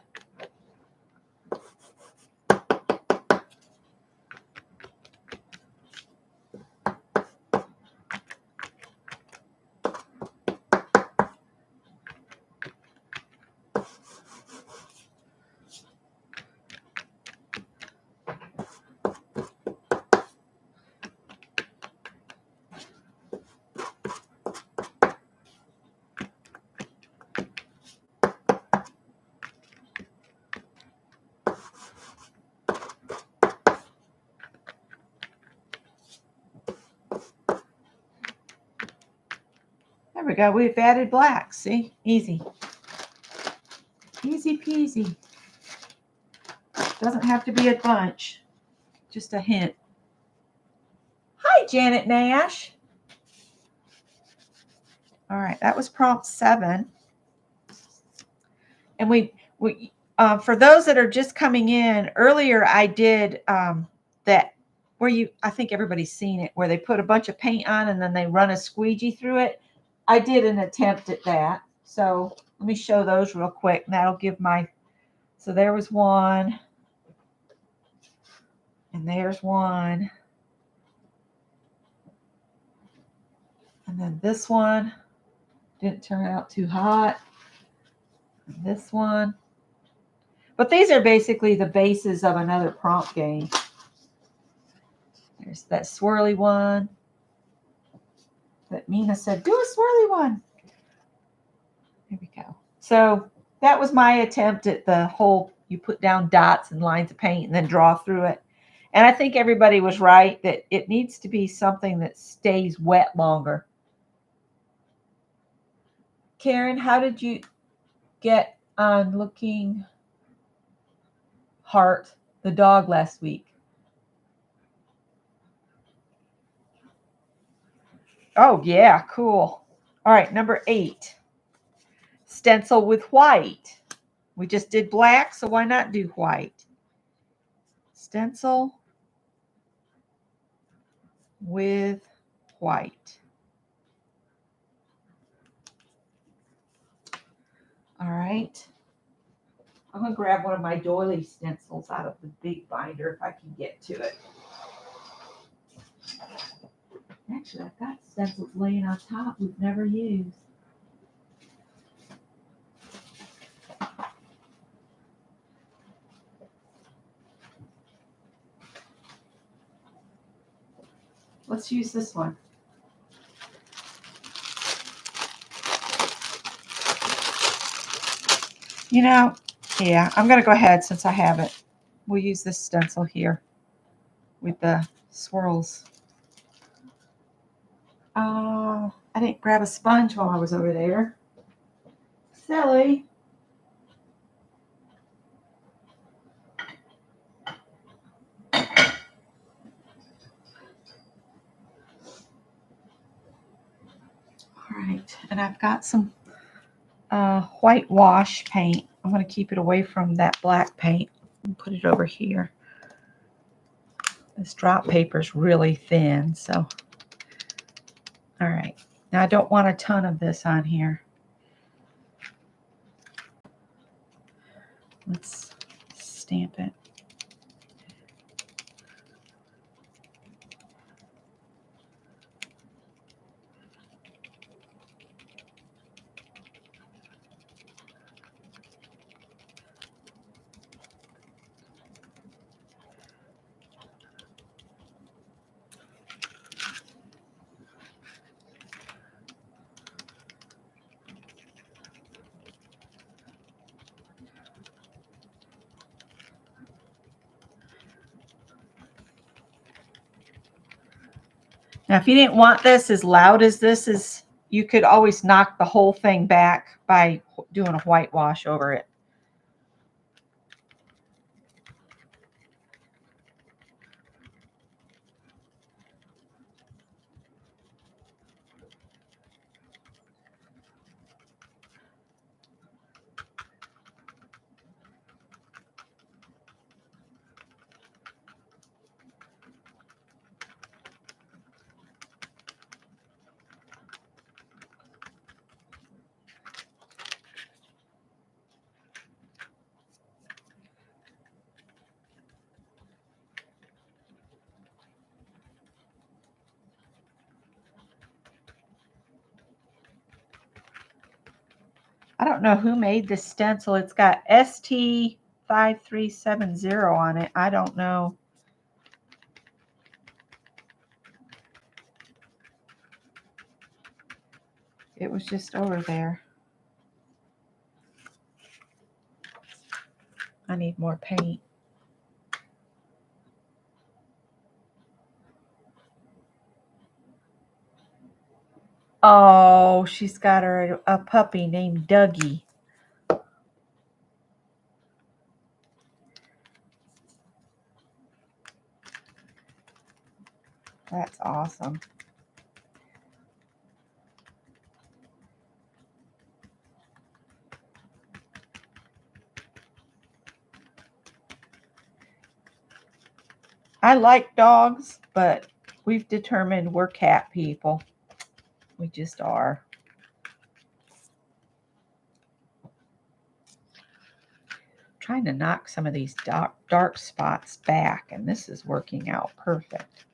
There we go. We've added black. See? Easy. Easy peasy. Doesn't have to be a bunch. Just a hint. Hi, Janet Nash. All right. That was prompt 7. And we for those that are just coming in, earlier I did that where I think everybody's seen it, where they put a bunch of paint on and then they run a squeegee through it. I did an attempt at that. So let me show those real quick. And that'll give so there was one. And there's one. And then this one didn't turn out too hot. And this one. But these are basically the bases of another prompt game. There's that swirly one that Mina said, do a swirly one. There we go. So that was my attempt at the whole, you put down dots and lines of paint and then draw through it. And I think everybody was right that it needs to be something that stays wet longer. Karen, how did you get on looking Heart, the dog, last week? Oh, yeah, cool. All right, number 8. Stencil with white. We just did black, so why not do white? Stencil with white. All right. I'm going to grab one of my Doily stencils out of the big binder if I can get to it. Actually, I've got stencils laying on top we've never used. Let's use this one. You know, yeah, I'm going to go ahead since I have it. We'll use this stencil here with the swirls. I didn't grab a sponge while I was over there. Silly. All right, and I've got some whitewash paint. I'm going to keep it away from that black paint and put it over here. This drop paper is really thin, so. All right, now I don't want a ton of this on here. Let's stamp it. Now, if you didn't want this as loud as this is, you could always knock the whole thing back by doing a whitewash over it. I don't know who made this stencil. It's got ST5370 on it. I don't know. It was just over there. I need more paint. Oh, she's got her a puppy named Dougie. That's awesome. I like dogs, but we've determined we're cat people. We just are. Trying to knock some of these dark spots back, and this is working out perfect.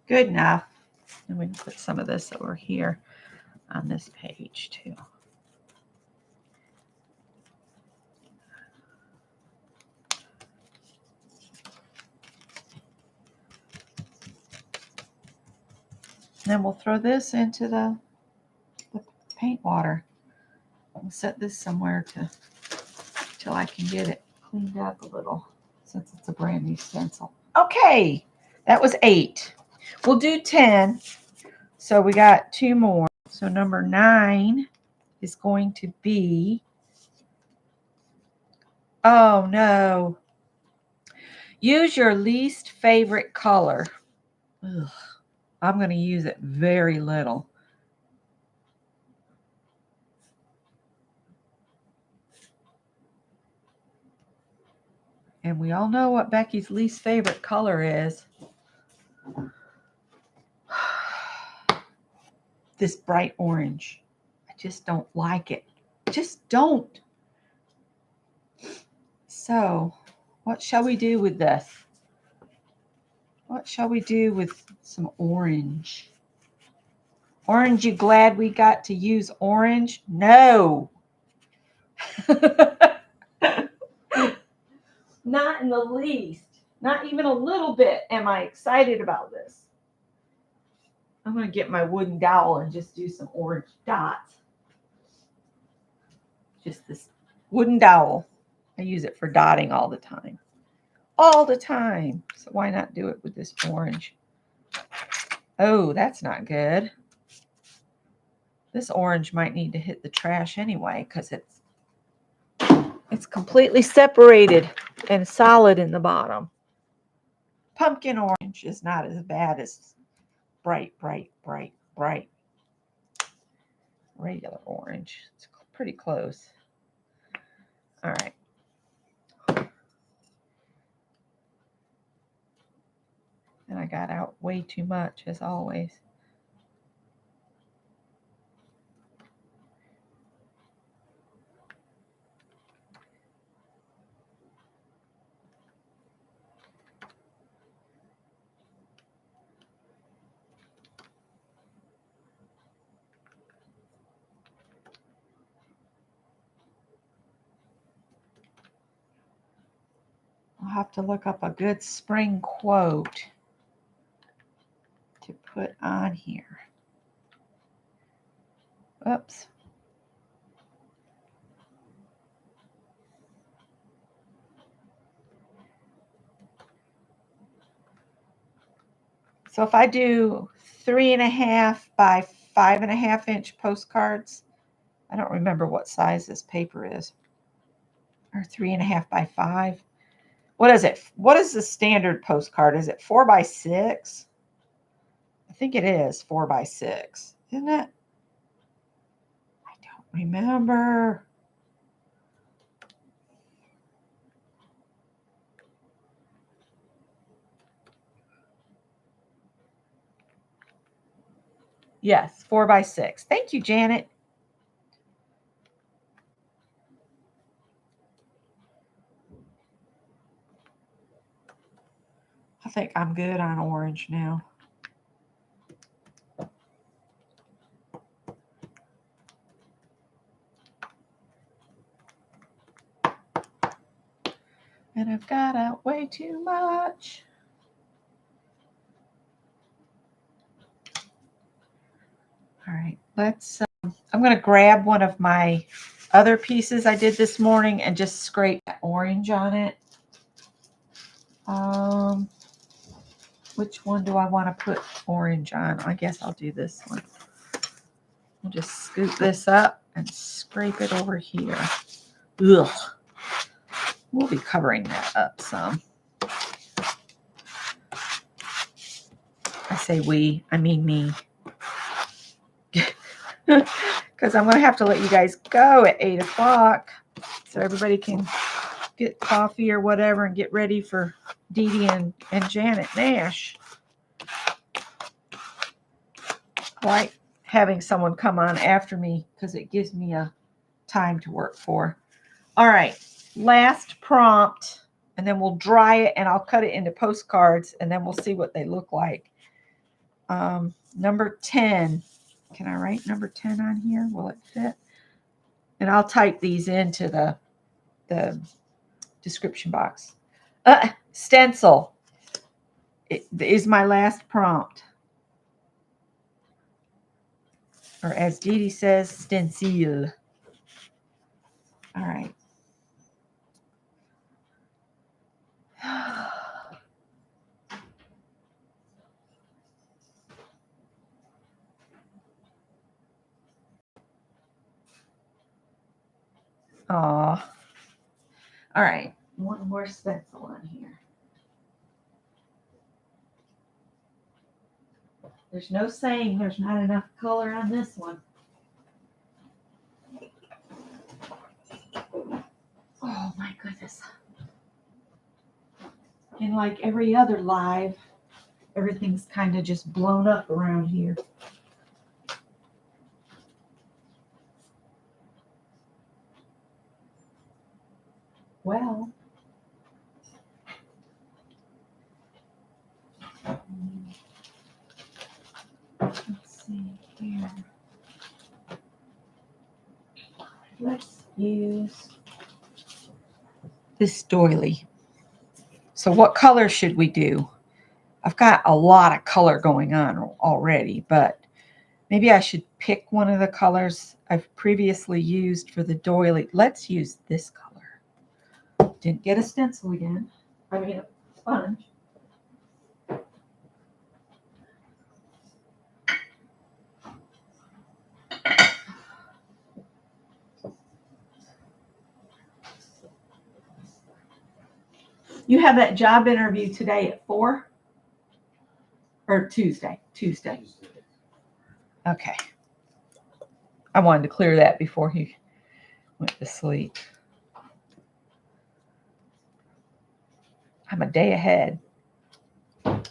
Good enough. And we can put some of this over here on this page too. Then we'll throw this into the paint water. I'll set this somewhere till I can get it cleaned up a little, since it's a brand new stencil. Okay, that was 8. We'll do 10. So we got 2 more. So number 9 is going to be, oh no, use your least favorite color. Ugh, I'm going to use it very little. And we all know what Becky's least favorite color is. This bright orange. I just don't like it. Just don't. So, what shall we do with this? What shall we do with some orange? Orange, you glad we got to use orange? No. Not in the least. Not even a little bit am I excited about this. I'm going to get my wooden dowel and just do some orange dots. Just this wooden dowel. I use it for dotting all the time. All the time. So why not do it with this orange? Oh, that's not good. This orange might need to hit the trash anyway because it's completely separated and solid in the bottom. Pumpkin orange is not as bad as bright regular orange. It's pretty close. All right. And I got out way too much, as always. I'll have to look up a good spring quote to put on here. Oops. So if I do 3.5 by 5.5 inch postcards, I don't remember what size this paper is, or 3.5 by 5. What is it? What is the standard postcard? Is it 4 by 6? I think it is 4 by 6, isn't it? I don't remember. Yes, 4 by 6. Thank you, Janet. I think I'm good on orange now. And I've got out way too much. All right, let's, I'm going to grab one of my other pieces I did this morning and just scrape that orange on it. Which one do I want to put orange on? I guess I'll do this one. I'll just scoop this up and scrape it over here. Ugh. We'll be covering that up some. I say we, I mean me. Because I'm going to have to let you guys go at 8 o'clock so everybody can get coffee or whatever and get ready for Dee Dee and Janet Nash. I like having someone come on after me because it gives me a time to work for. All right, last prompt, and then we'll dry it and I'll cut it into postcards and then we'll see what they look like. Number 10. Can I write number 10 on here? Will it fit? And I'll type these into the description box. Stencil is my last prompt. Or as Dee Dee says, stencil. All right. Aw. All right. One more stencil on here. There's no saying there's not enough color on this one. Oh my goodness. And like every other live, everything's kind of just blown up around here. Well, let's see here. Let's use this doily. So what color should we do? I've got a lot of color going on already, but maybe I should pick one of the colors I've previously used for the doily. Let's use this color. Didn't get a stencil again. I mean a sponge. You have that job interview today at 4? Or Tuesday? Tuesday. Okay. I wanted to clear that before he went to sleep. I'm a day ahead. All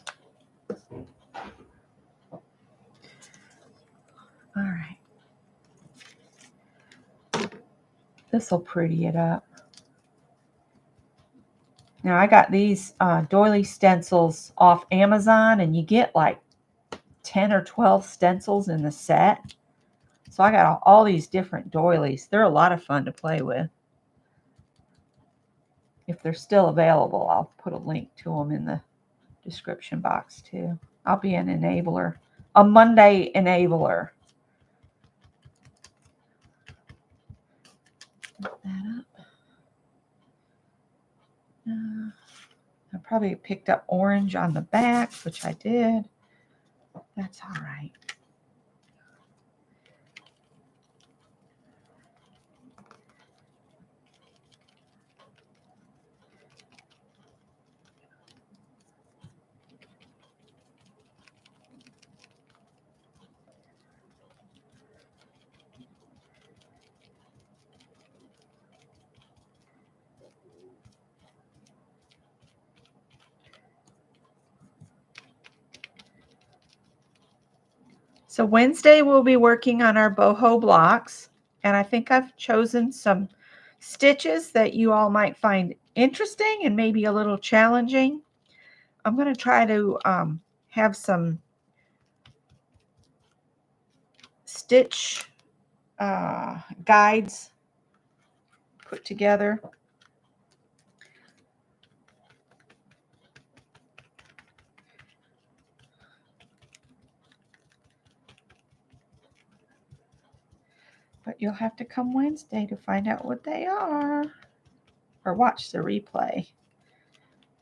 right. This will pretty it up. Now I got these doily stencils off Amazon, and you get like 10 or 12 stencils in the set. So I got all these different doilies. They're a lot of fun to play with. If they're still available, I'll put a link to them in the description box too. I'll be an enabler, a Monday enabler. Put that up. I probably picked up orange on the back, which I did. That's all right. So Wednesday we'll be working on our boho blocks, and I think I've chosen some stitches that you all might find interesting and maybe a little challenging. I'm going to try to have some stitch guides put together. But you'll have to come Wednesday to find out what they are, or watch the replay.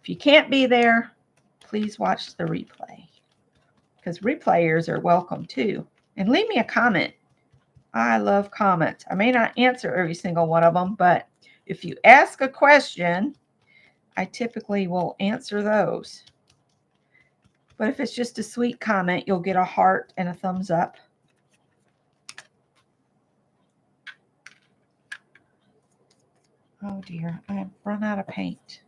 If you can't be there, please watch the replay, because replayers are welcome too. And leave me a comment. I love comments. I may not answer every single one of them, but if you ask a question, I typically will answer those. But if it's just a sweet comment, you'll get a heart and a thumbs up. Oh dear, I've run out of paint.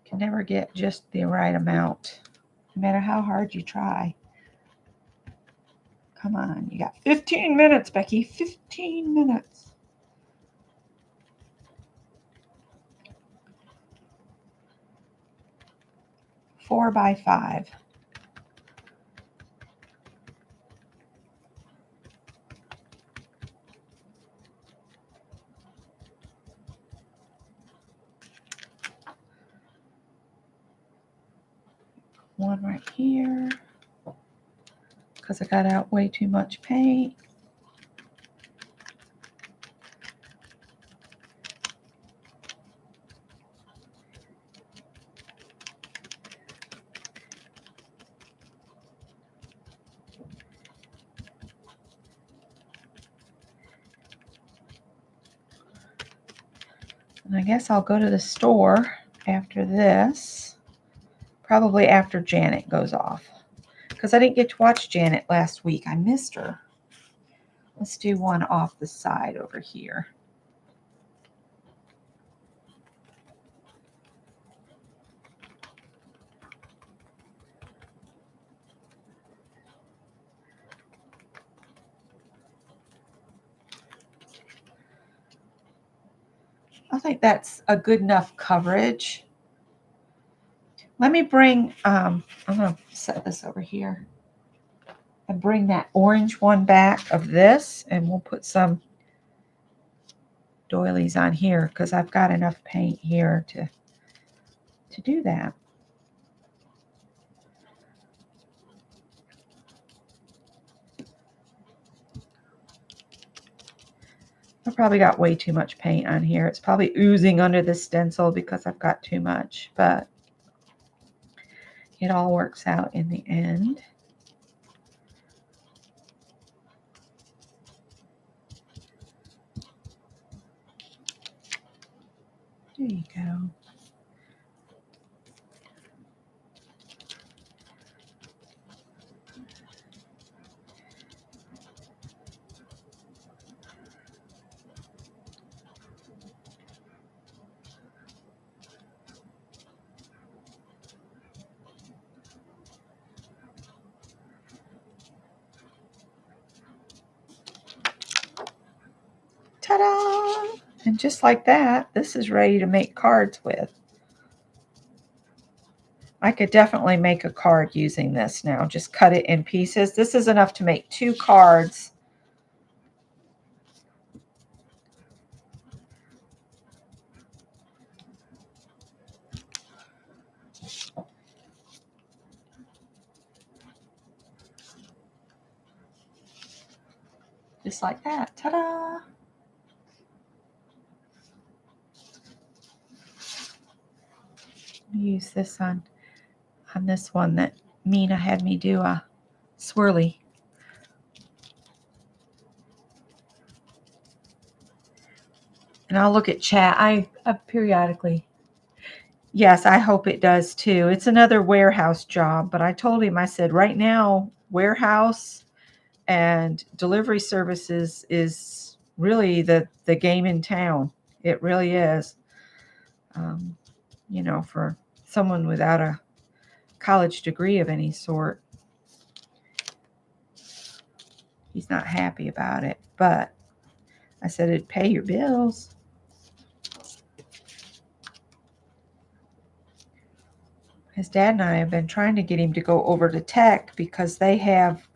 Can never get just the right amount, no matter how hard you try. Come on, you got 15 minutes, Becky. 15 minutes. Four by 5. One right here, because I got out way too much paint. And I guess I'll go to the store after this, probably after Janet goes off, because I didn't get to watch Janet last week. I missed her. Let's do one off the side over here. I think that's a good enough coverage. Let me bring, I'm going to set this over here and bring that orange one back of this, and we'll put some doilies on here because I've got enough paint here to do that. I probably got way too much paint on here. It's probably oozing under the stencil because I've got too much, but it all works out in the end. There you go. Ta-da! And just like that, this is ready to make cards with. I could definitely make a card using this now. Just cut it in pieces. This is enough to make 2 cards. Just like that. Ta-da! Use this on this one that Mina had me do a swirly. And I'll look at chat. I periodically. Yes, I hope it does too. It's another warehouse job, but I told him, I said, right now, warehouse and delivery services is really the game in town. It really is. You know, for someone without a college degree of any sort, he's not happy about it. But I said it'd pay your bills. His dad and I have been trying to get him to go over to tech because they have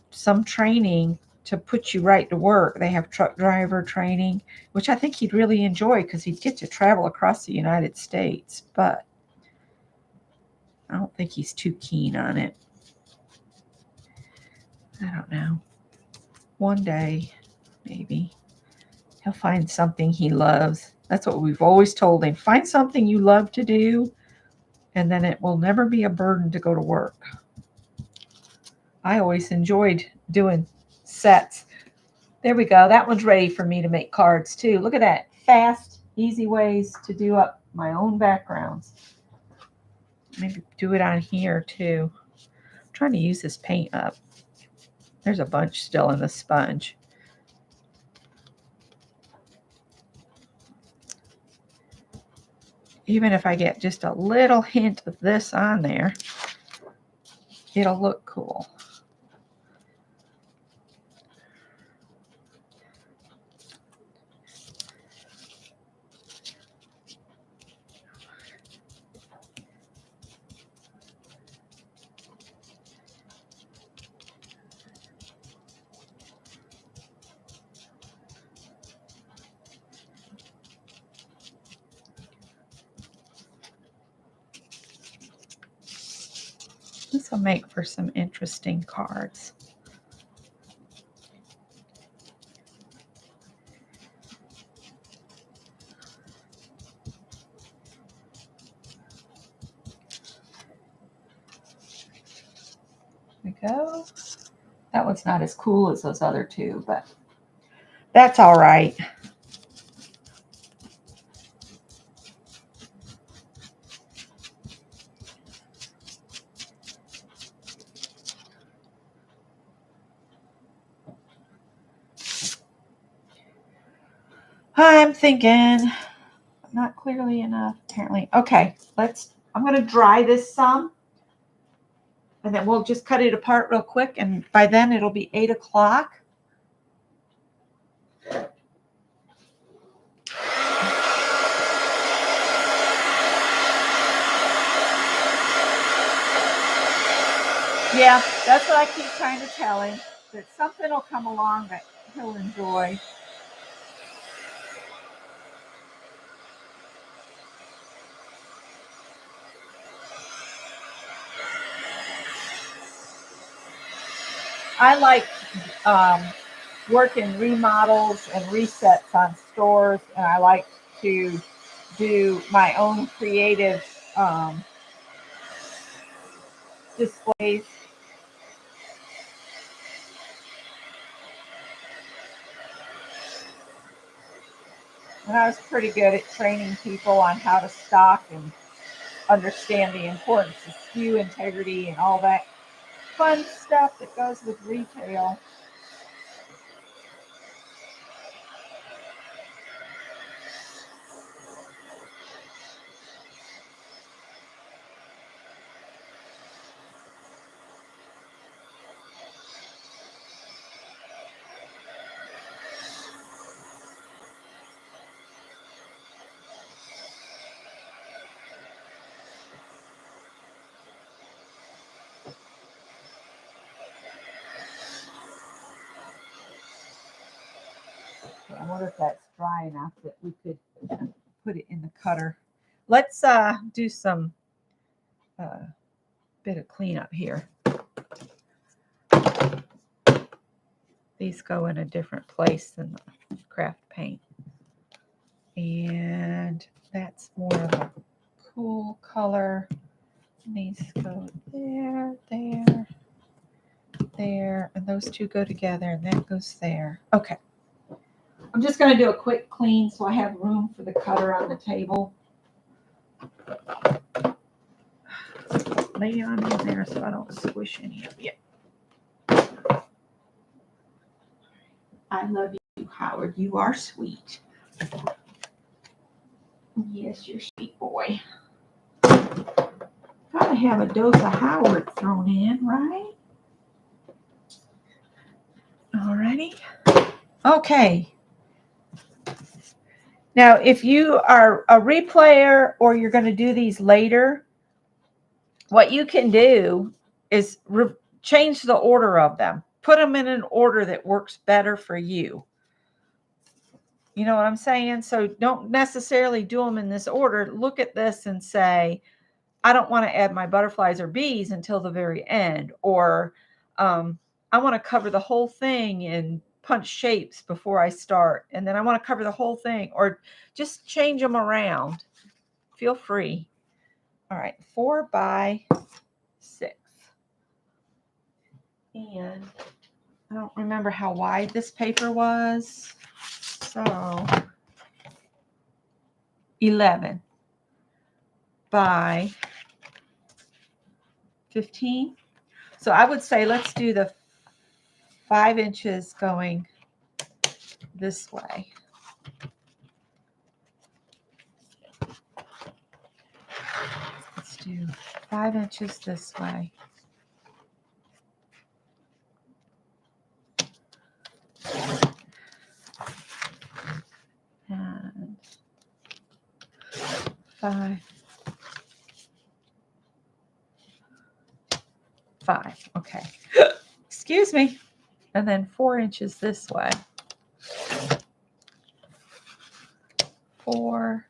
some training to put you right to work. They have truck driver training, which I think he'd really enjoy because he'd get to travel across the United States. But I don't think he's too keen on it. I don't know. One day, maybe, he'll find something he loves. That's what we've always told him. Find something you love to do, and then it will never be a burden to go to work. I always enjoyed doing sets. There we go. That one's ready for me to make cards too. Look at that. Fast, easy ways to do up my own backgrounds. Maybe do it on here too. I'm trying to use this paint up. There's a bunch still in the sponge. Even if I get just a little hint of this on there, it'll look cool. This will make for some interesting cards. There we go. That one's not as cool as those other two, but that's all right. I'm thinking not clearly enough, apparently. Okay, I'm going to dry this some, and then we'll just cut it apart real quick, and by then it'll be 8 o'clock. Yeah, that's what I keep trying to tell him, that something will come along that he'll enjoy. I like working remodels and resets on stores, and I like to do my own creative displays. And I was pretty good at training people on how to stock and understand the importance of SKU integrity and all that fun stuff that goes with retail. I wonder if that's dry enough that we could put it in the cutter. Let's do some bit of cleanup here. These go in a different place than the craft paint. And that's more of a cool color. And these go there, there, there, and those two go together, and that goes there. Okay. I'm just going to do a quick clean so I have room for the cutter on the table. Lay on in there so I don't squish any of you. I love you, Howard. You are sweet. Yes, you're sweet boy. Gotta have a dose of Howard thrown in, right? Alrighty. Okay. Now, if you are a replayer or you're going to do these later, what you can do is change the order of them. Put them in an order that works better for you. You know what I'm saying? So don't necessarily do them in this order. Look at this and say, I don't want to add my butterflies or bees until the very end. Or I want to cover the whole thing in punch shapes before I start. And then I want to cover the whole thing. Or just change them around. Feel free. All right, 4 by 6. And I don't remember how wide this paper was. So 11 by 15. So I would say let's do the 5 inches going this way. Let's do 5 inches this way. And 5. Okay. Excuse me. And then 4 inches this way. 4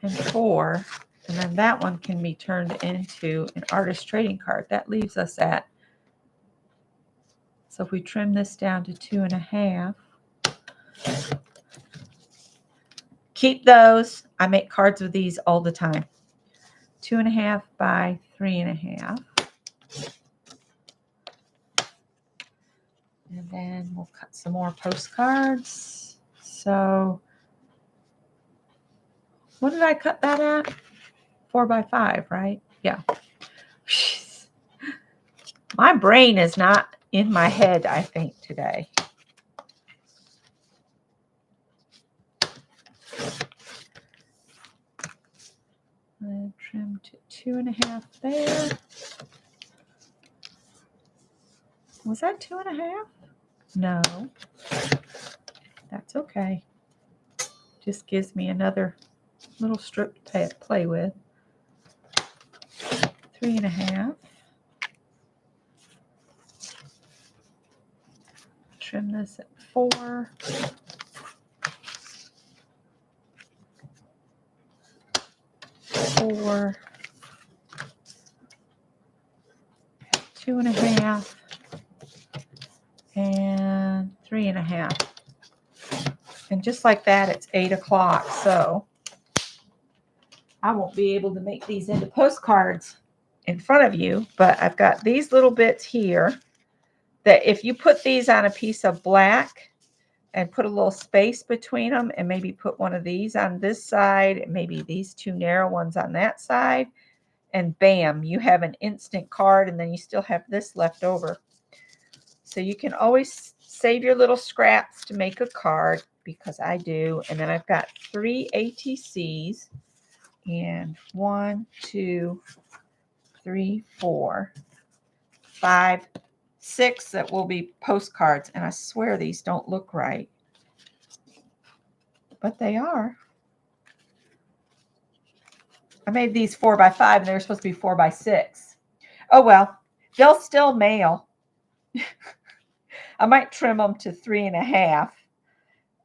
and 4. And then that one can be turned into an artist trading card. That leaves us at, so if we trim this down to 2.5, keep those. I make cards with these all the time. 2.5 by 3.5. And then we'll cut some more postcards. So what did I cut that at? 4 by 5, right? Yeah. My brain is not in my head, I think, today. And trim to 2.5 there. Was that 2.5? No. That's okay. Just gives me another little strip to play with. 3.5. Trim this at 4. 4. 2.5. And 3.5. And just like that, it's 8 o'clock. So I won't be able to make these into postcards in front of you, but I've got these little bits here that if you put these on a piece of black and put a little space between them and maybe put one of these on this side and maybe these 2 narrow ones on that side, and bam, you have an instant card, and then you still have this left over. So you can always save your little scraps to make a card, because I do. And then I've got 3 ATCs, and 1, 2, 3, 4, 5, 6 that will be postcards. And I swear these don't look right, but they are. I made these 4 by 5 and they were supposed to be 4 by 6. Oh well, they'll still mail. I might trim them to 3.5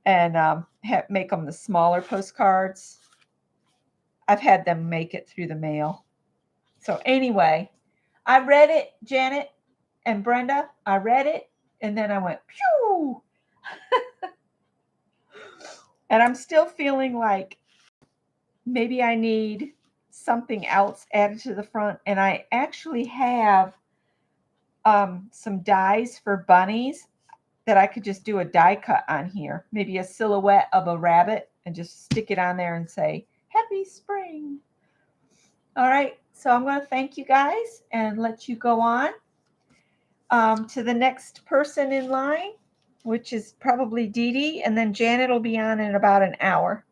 and make them the smaller postcards. I've had them make it through the mail. So anyway, I read it, Janet and Brenda. I read it, and then I went, pew! And I'm still feeling like maybe I need something else added to the front. And I actually have some dies for bunnies that I could just do a die cut on here. Maybe a silhouette of a rabbit and just stick it on there and say, Happy Spring. All right, so I'm going to thank you guys and let you go on to the next person in line, which is probably Dee Dee, and then Janet will be on in about an hour.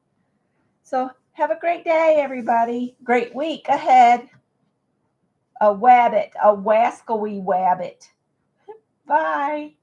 So have a great day, everybody. Great week ahead. A wabbit, a wascally wabbit. Bye.